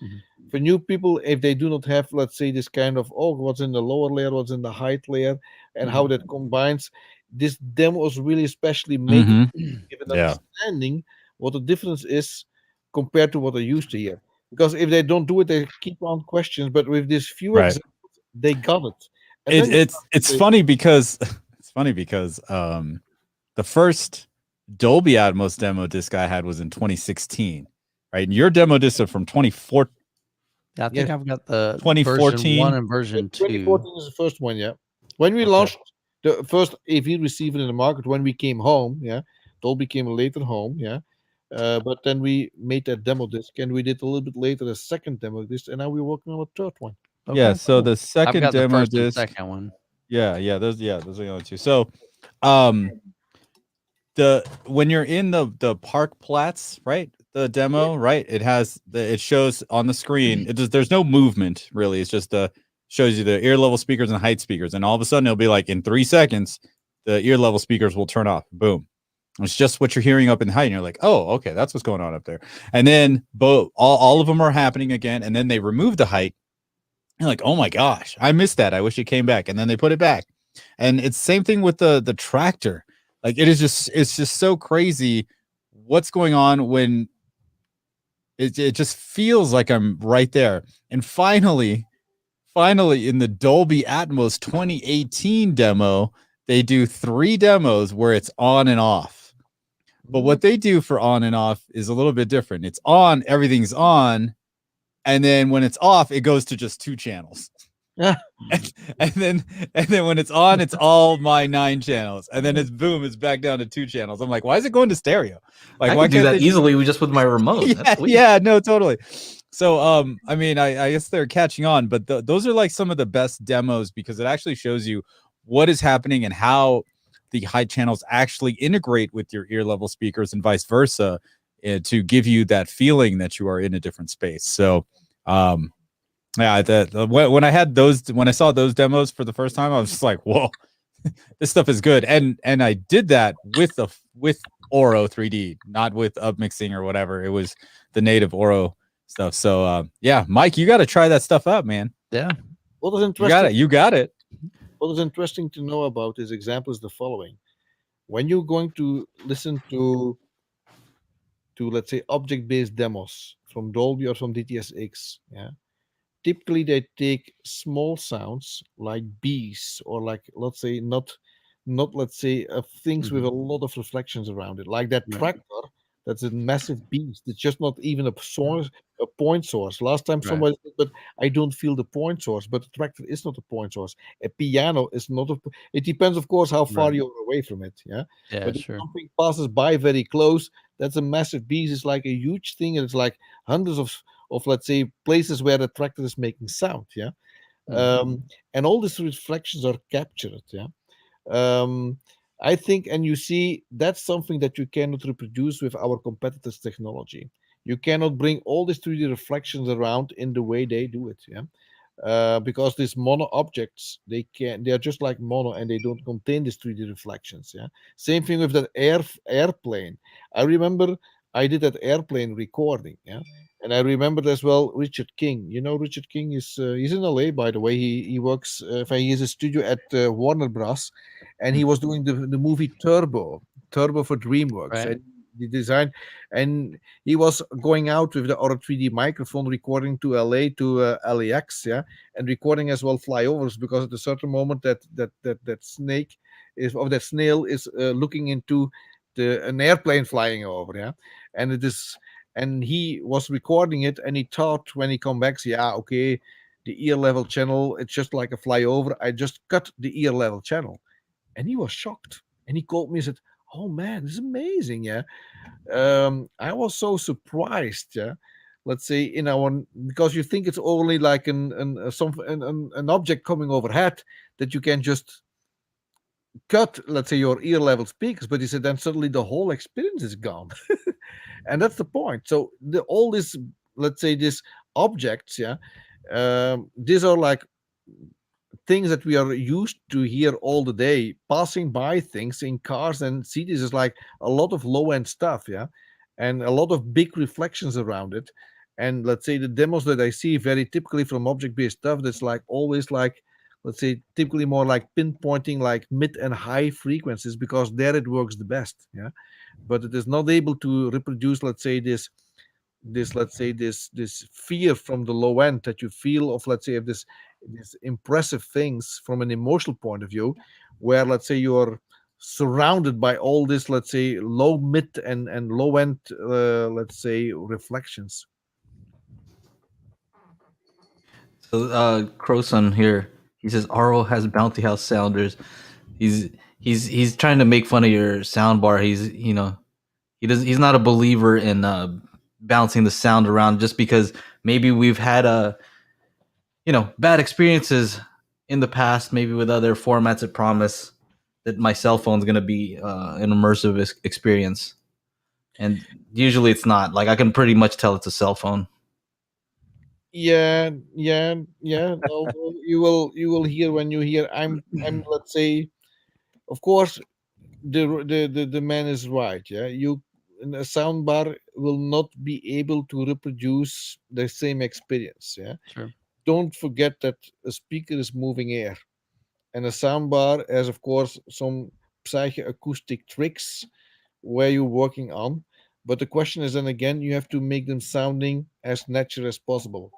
for new people, if they do not have, let's say, this kind of what's in the lower layer, what's in the height layer, and how that combines, this demos really especially make it give an understanding what the difference is compared to what they used to hear. Because if they don't do it, they keep on questions. But with these few examples, they got it. And it's funny because the first Dolby Atmos demo disc I had was in 2016, right? And your demo disc are from 2014. I think I've got the 2014 version 1 and version 2. 2014 is the first one, yeah. When we launched the first AV receiver in the market, when we came home, yeah, Dolby came later home, yeah. But then we made that demo disc, and we did a little bit later a second demo disc, and now we're working on a third one. Okay. Yeah, so the second I've got demo the first disc, and second one. those are the only two. So, when you're in the Park Platz, right, the demo, right, it shows on the screen. There's no movement really. It's just shows you the ear level speakers and height speakers, and all of a sudden it'll be like in 3 seconds, the ear level speakers will turn off. Boom. It's just what you're hearing up in height, and you're like, oh, okay, that's what's going on up there. And then all of them are happening again, and then they remove the height. You're like, oh my gosh, I missed that. I wish it came back. And then they put it back. And it's the same thing with the tractor. Like it's just so crazy what's going on when it just feels like I'm right there. And finally in the Dolby Atmos 2018 demo, they do 3 demos where it's on and off. But what they do for on and off is a little bit different. It's on, everything's on, and then when it's off, it goes to just 2 channels. and then when it's on, it's all my 9 channels, and then it's boom, it's back down to 2 channels. I'm like, why is it going to stereo? Like, I why can do can't that they easily just with my remote. yeah, no, totally. So I mean, I guess they're catching on, but those are like some of the best demos because it actually shows you what is happening and how the high channels actually integrate with your ear level speakers and vice versa to give you that feeling that you are in a different space. So yeah, when I saw those demos for the first time, I was just like, whoa, this stuff is good. And I did that with Auro-3D, not with upmixing or whatever. It was the native Auro stuff. So yeah, Mike, you got to try that stuff out, man. Yeah. What is interesting? You got it. What is interesting to know about this example is the following: when you're going to listen to let's say object-based demos from Dolby or from DTSX, yeah, typically they take small sounds like bees or like let's say not let's say things with a lot of reflections around it, like that Right. tractor. That's a massive beast. It's just not even a source, a point source. Last time Right. somebody said, but I don't feel the point source. But the tractor is not a point source. A piano is not a. It depends, of course, how far Right. you're away from it. Yeah. Yeah, But if sure. something passes by very close, that's a massive beast. It's like a huge thing, and it's like hundreds of let's say places where the tractor is making sound. Yeah. And all these reflections are captured. Yeah. I think, and you see, that's something that you cannot reproduce with our competitors' technology. You cannot bring all these 3D reflections around in the way they do it. Yeah. Because these mono objects, they are just like mono, and they don't contain these 3D reflections. Yeah. Same thing with that airplane. I remember I did that airplane recording. Yeah. And I remembered as well Richard King. You know, Richard King is he's in LA, by the way. He works. He has a studio at Warner Bros. And he was doing the movie Turbo for DreamWorks. Right. And the design, and he was going out with the Auro-3D microphone, recording to LA to LAX, yeah, and recording as well flyovers, because at a certain moment that snake is, or that snail is looking into an airplane flying over, yeah, and it is. And he was recording it, and he thought when he come back, yeah, okay, the ear level channel, it's just like a flyover. I just cut the ear level channel, and he was shocked. And he called me and said, "Oh man, this is amazing!" Yeah, I was so surprised. Yeah, let's say in our, because you think it's only like an object coming overhead that you can just cut, let's say, your ear level speakers, but he said then suddenly the whole experience is gone. And that's the point. So all this, let's say, these objects, yeah, these are like things that we are used to hear all the day, passing by things in cars and cities, is like a lot of low end stuff, yeah, and a lot of big reflections around it. And let's say the demos that I see very typically from object based stuff, that's like always like, let's say, typically more like pinpointing like mid and high frequencies, because there it works the best, yeah. But it is not able to reproduce, let's say, this let's say this fear from the low end that you feel of, let's say, of this impressive things from an emotional point of view, where, let's say, you're surrounded by all this, let's say, low, mid, and low end, let's say, reflections. So Crowson here, he says Auro has bounty house sounders. He's trying to make fun of your sound bar. He's not a believer in bouncing the sound around, just because maybe we've had bad experiences in the past, maybe with other formats that promise that my cell phone's going to be an immersive experience, and usually it's not. Like, I can pretty much tell it's a cell phone. Yeah. You will hear when you hear, I'm let's say, of course, the man is right. Yeah, a soundbar will not be able to reproduce the same experience. Yeah, Sure. don't forget that a speaker is moving air, and a soundbar has, of course, some psychoacoustic tricks where you're working on. But the question is, then again, you have to make them sounding as natural as possible.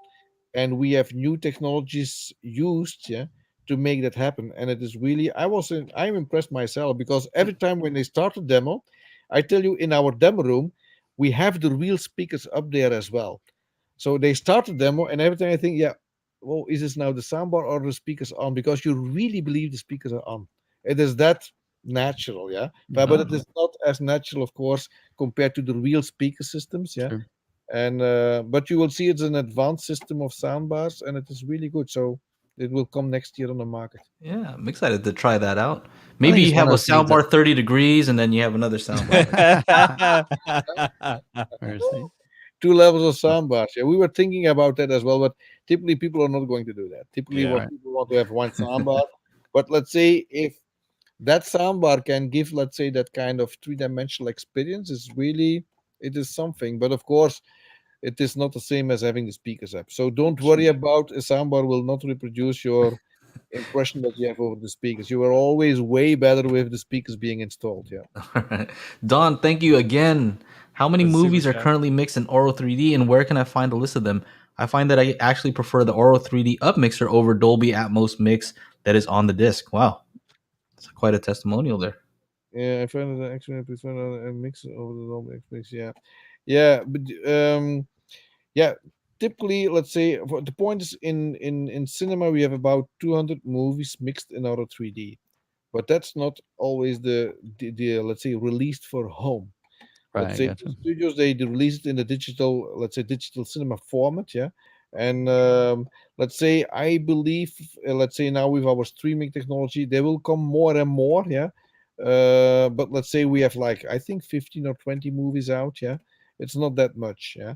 And we have new technologies used, yeah, to make that happen. And it is really, I'm impressed myself, because every time when they start a demo, I tell you, in our demo room, we have the real speakers up there as well. So they start the demo, and every time I think, yeah, well, is this now the soundbar or the speakers on? Because you really believe the speakers are on. It is that natural, yeah. But it is not as natural, of course, compared to the real speaker systems, yeah. Sure. And but you will see it's an advanced system of soundbars, and it is really good. So it will come next year on the market. Yeah, I'm excited to try that out. think Maybe it's you one have of a those things that- soundbar 30 degrees and then you have another soundbar. Seriously. 2 levels of soundbars. Yeah, we were thinking about that as well, but typically people are not going to do that. Typically, Yeah. what Right. people want to have one soundbar. But let's say if that soundbar can give, let's say, that kind of three-dimensional experience, it is something. But of course, it is not the same as having the speakers up. So don't worry about a soundbar will not reproduce your impression that you have over the speakers. You are always way better with the speakers being installed. Yeah. All right. Don, thank you again. How many Let's see movies what are you got. currently mixed in Auro-3D, and where can I find a list of them? I find that I actually prefer the Auro-3D upmixer over Dolby Atmos mix that is on the disc. Wow. It's quite a testimonial there. Yeah, I found that actually I prefer a mix over the normal mix. Yeah, yeah, but yeah. Typically, let's say the point is in cinema we have about 200 movies mixed in our 3D, but that's not always the let's say released for home. Let's Right. say Gotcha. the studios they release it in the digital, let's say digital cinema format, yeah. And let's say I believe, let's say now with our streaming technology, they will come more and more, yeah. But let's say we have like I think 15 or 20 movies out, yeah. It's not that much, yeah.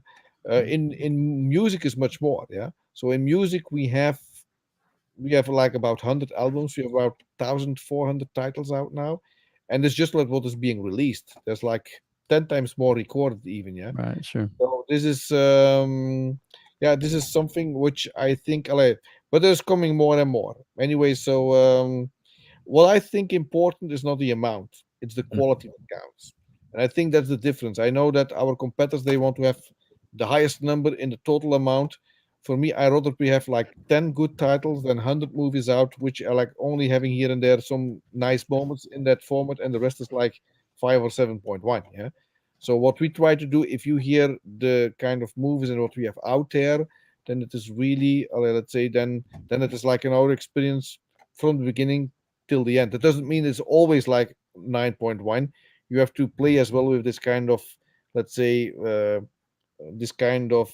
In music is much more, yeah. So in music we have like about 100 albums. We have about 1,400 titles out now, and it's just like what is being released. There's like 10 times more recorded, even. Yeah. Right. Sure. So this is yeah, this is something which I think, but there's coming more and more. Anyway, so what I think important is not the amount; it's the quality that counts. And I think that's the difference. I know that our competitors they want to have the highest number in the total amount. For me, I rather we have like 10 good titles than 100 movies out, which are like only having here and there some nice moments in that format, and the rest is like 5 or 7.1. Yeah. So what we try to do, if you hear the kind of movies and what we have out there, then it is really, let's say, then it is like an our experience from the beginning till the end. That doesn't mean it's always like 9.1. You have to play as well with this kind of, let's say, this kind of,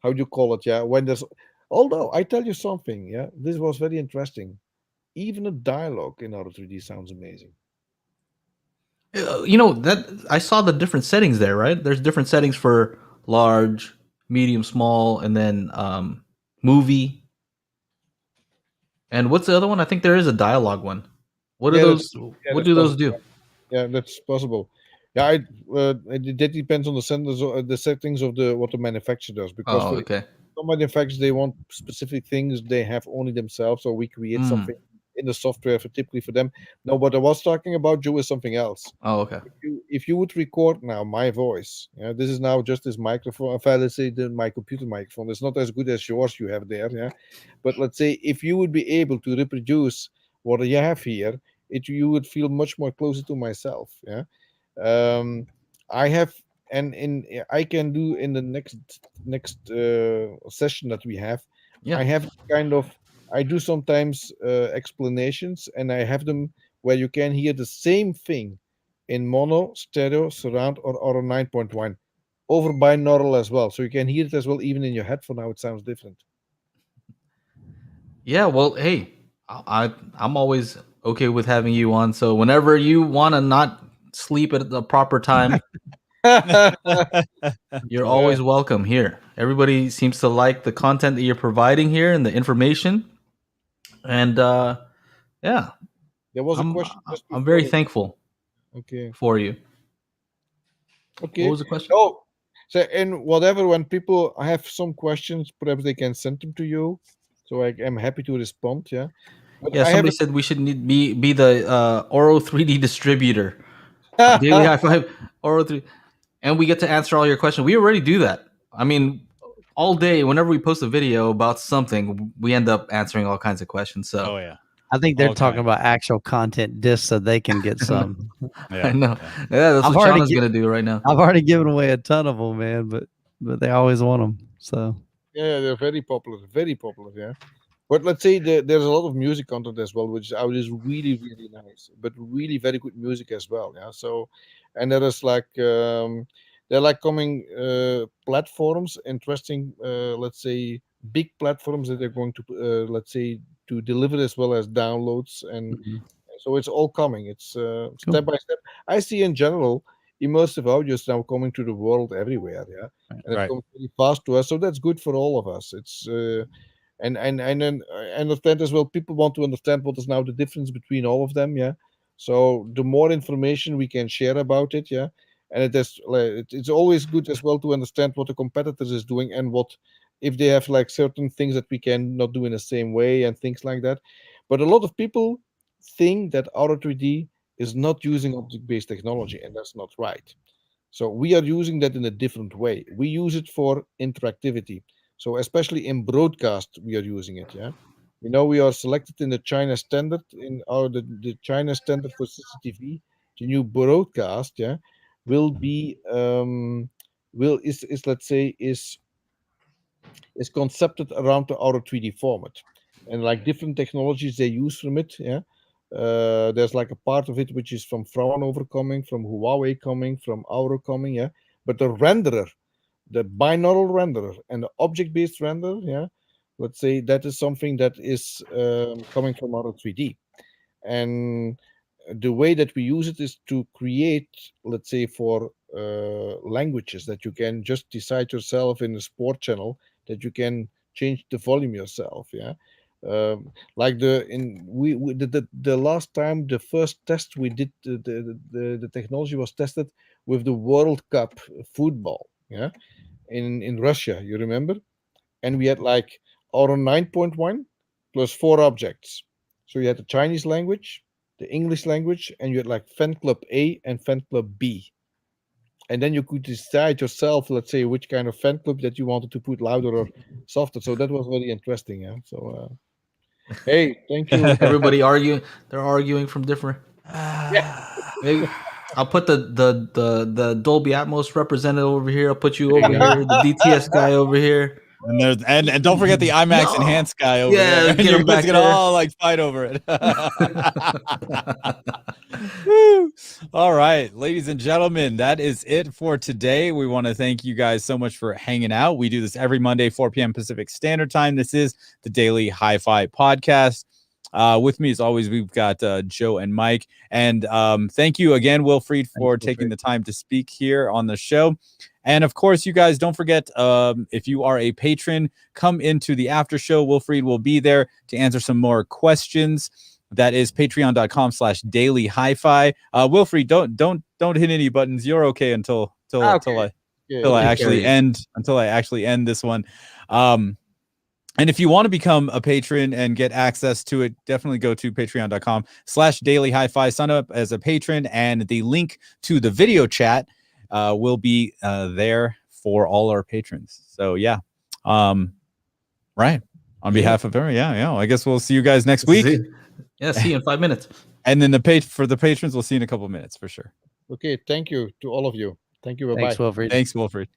how do you call it? Yeah, when there's, although I tell you something, yeah, this was very interesting. Even a dialogue in Auro-3D sounds amazing. You know that I saw the different settings there, right? There's different settings for large, medium, small, and then movie. And what's the other one? I think there is a dialogue one. What are Yeah, those? yeah, What that's do those possible. do? Yeah, that's possible. Yeah, that depends on the the settings of the what the manufacturer does. Because Oh, for okay. some manufacturers they want specific things they have only themselves, or we create Mm. something in the software for typically for them. No, what I was talking about, Joe, is something else. Oh, okay. If you would record now my voice, yeah, this is now just this microphone. Enfin, let's say my computer microphone. It's not as good as yours you have there, yeah. But let's say if you would be able to reproduce what you have here, you would feel much more closer to myself, yeah. I have, and in I can do in the next session that we have. Yeah. I have kind of I do sometimes explanations, and I have them where you can hear the same thing in mono, stereo, surround, or 9.1 over binaural as well. So you can hear it as well, even in your headphone. Now it sounds different. Yeah. Well, hey, I'm always okay with having you on. So whenever you want to not sleep at the proper time, you're always welcome here. Everybody seems to like the content that you're providing here and the information. And yeah, There was a question. Just I'm very before. thankful. Okay. for you. Okay. What was the question? Oh, so and whatever, when people have some questions, perhaps they can send them to you. So I'm happy to respond. Yeah. But Yeah, I somebody said we should be the Auro-3D distributor. Daily High Five Auro-3D, and we get to answer all your questions. We already do that. I mean, all day, whenever we post a video about something, we end up answering all kinds of questions. So Oh yeah. I think they're All talking kinds. about actual content discs so they can get some. Yeah. I know. yeah. Yeah, that's I've what already Shauna's gonna do right now. I've already given away a ton of them, man, but they always want them. So Yeah, they're very popular. Very popular. Yeah. But let's say there's a lot of music content as well, which is really, really nice, but really very good music as well. Yeah. So, and there is like they're like coming platforms, interesting, let's say big platforms that they're going to, let's say, to deliver as well as downloads, and so it's all coming. It's step by step. I see in general immersive audio is now coming to the world everywhere. Yeah, and it's Right. coming pretty fast to us, so that's good for all of us. It's and then I understand as well, people want to understand what is now the difference between all of them. Yeah, so the more information we can share about it, yeah, and it is like it's always good as well to understand what the competitors is doing, and what if they have like certain things that we can not do in the same way and things like that. But a lot of people think that Auro-3D is not using object-based technology, and that's not right. So we are using that in a different way. We use it for interactivity. So especially in broadcast, we are using it. Yeah, we are selected in the China standard the China standard for CCTV. The new broadcast, yeah, will be will is let's say is concepted around the Auro-3D format, and like different technologies they use from it. Yeah, there's like a part of it which is from Fraunhofer coming, from Huawei coming, from Auro coming. Yeah, but the renderer, the binaural renderer, and the object-based renderer, yeah, let's say that is something that is coming from Auro-3D, and the way that we use it is to create, let's say, for languages that you can just decide yourself in a sport channel, that you can change the volume yourself. Yeah, like the last time, the first test we did, the technology was tested with the World Cup football. Yeah, in Russia, you remember, and we had like Auro 9.1 plus 4 objects. So you had the Chinese language, the English language, and you had like fan club A and fan club B. And then you could decide yourself, let's say, which kind of fan club that you wanted to put louder or softer. So that was very interesting. Yeah. So, hey, thank you. Everybody arguing. They're arguing from different. Maybe I'll put the Dolby Atmos representative over here. I'll put you over here. The DTS guy over here. And there's and don't forget the IMAX enhanced guy over Yeah, there. get You're him guys back gonna there. all like fight over it. Woo. All right, ladies and gentlemen, that is it for today. We want to thank you guys so much for hanging out. We do this every Monday, 4 p.m. Pacific Standard Time. This is the Daily Hi-Fi Podcast. With me, as always, we've got Joe and Mike. And thank you again, Wilfried, for taking the time to speak here on the show. And of course, you guys don't forget, if you are a patron, come into the after show. Wilfried will be there to answer some more questions. That is patreon.com/daily hi-fi. Wilfried, don't hit any buttons. You're okay until I actually end this one. And if you want to become a patron and get access to it, definitely go to patreon.com/daily hi-fi. Sign up as a patron, and the link to the video chat will be there for all our patrons. So yeah, right. On behalf of everyone, yeah. I guess we'll see you guys next week. See you in 5 minutes. And then for the patrons, we'll see you in a couple of minutes for sure. Okay, thank you to all of you. Thank you. Bye-bye. thanks, Wilfried. Thanks, Wilfried.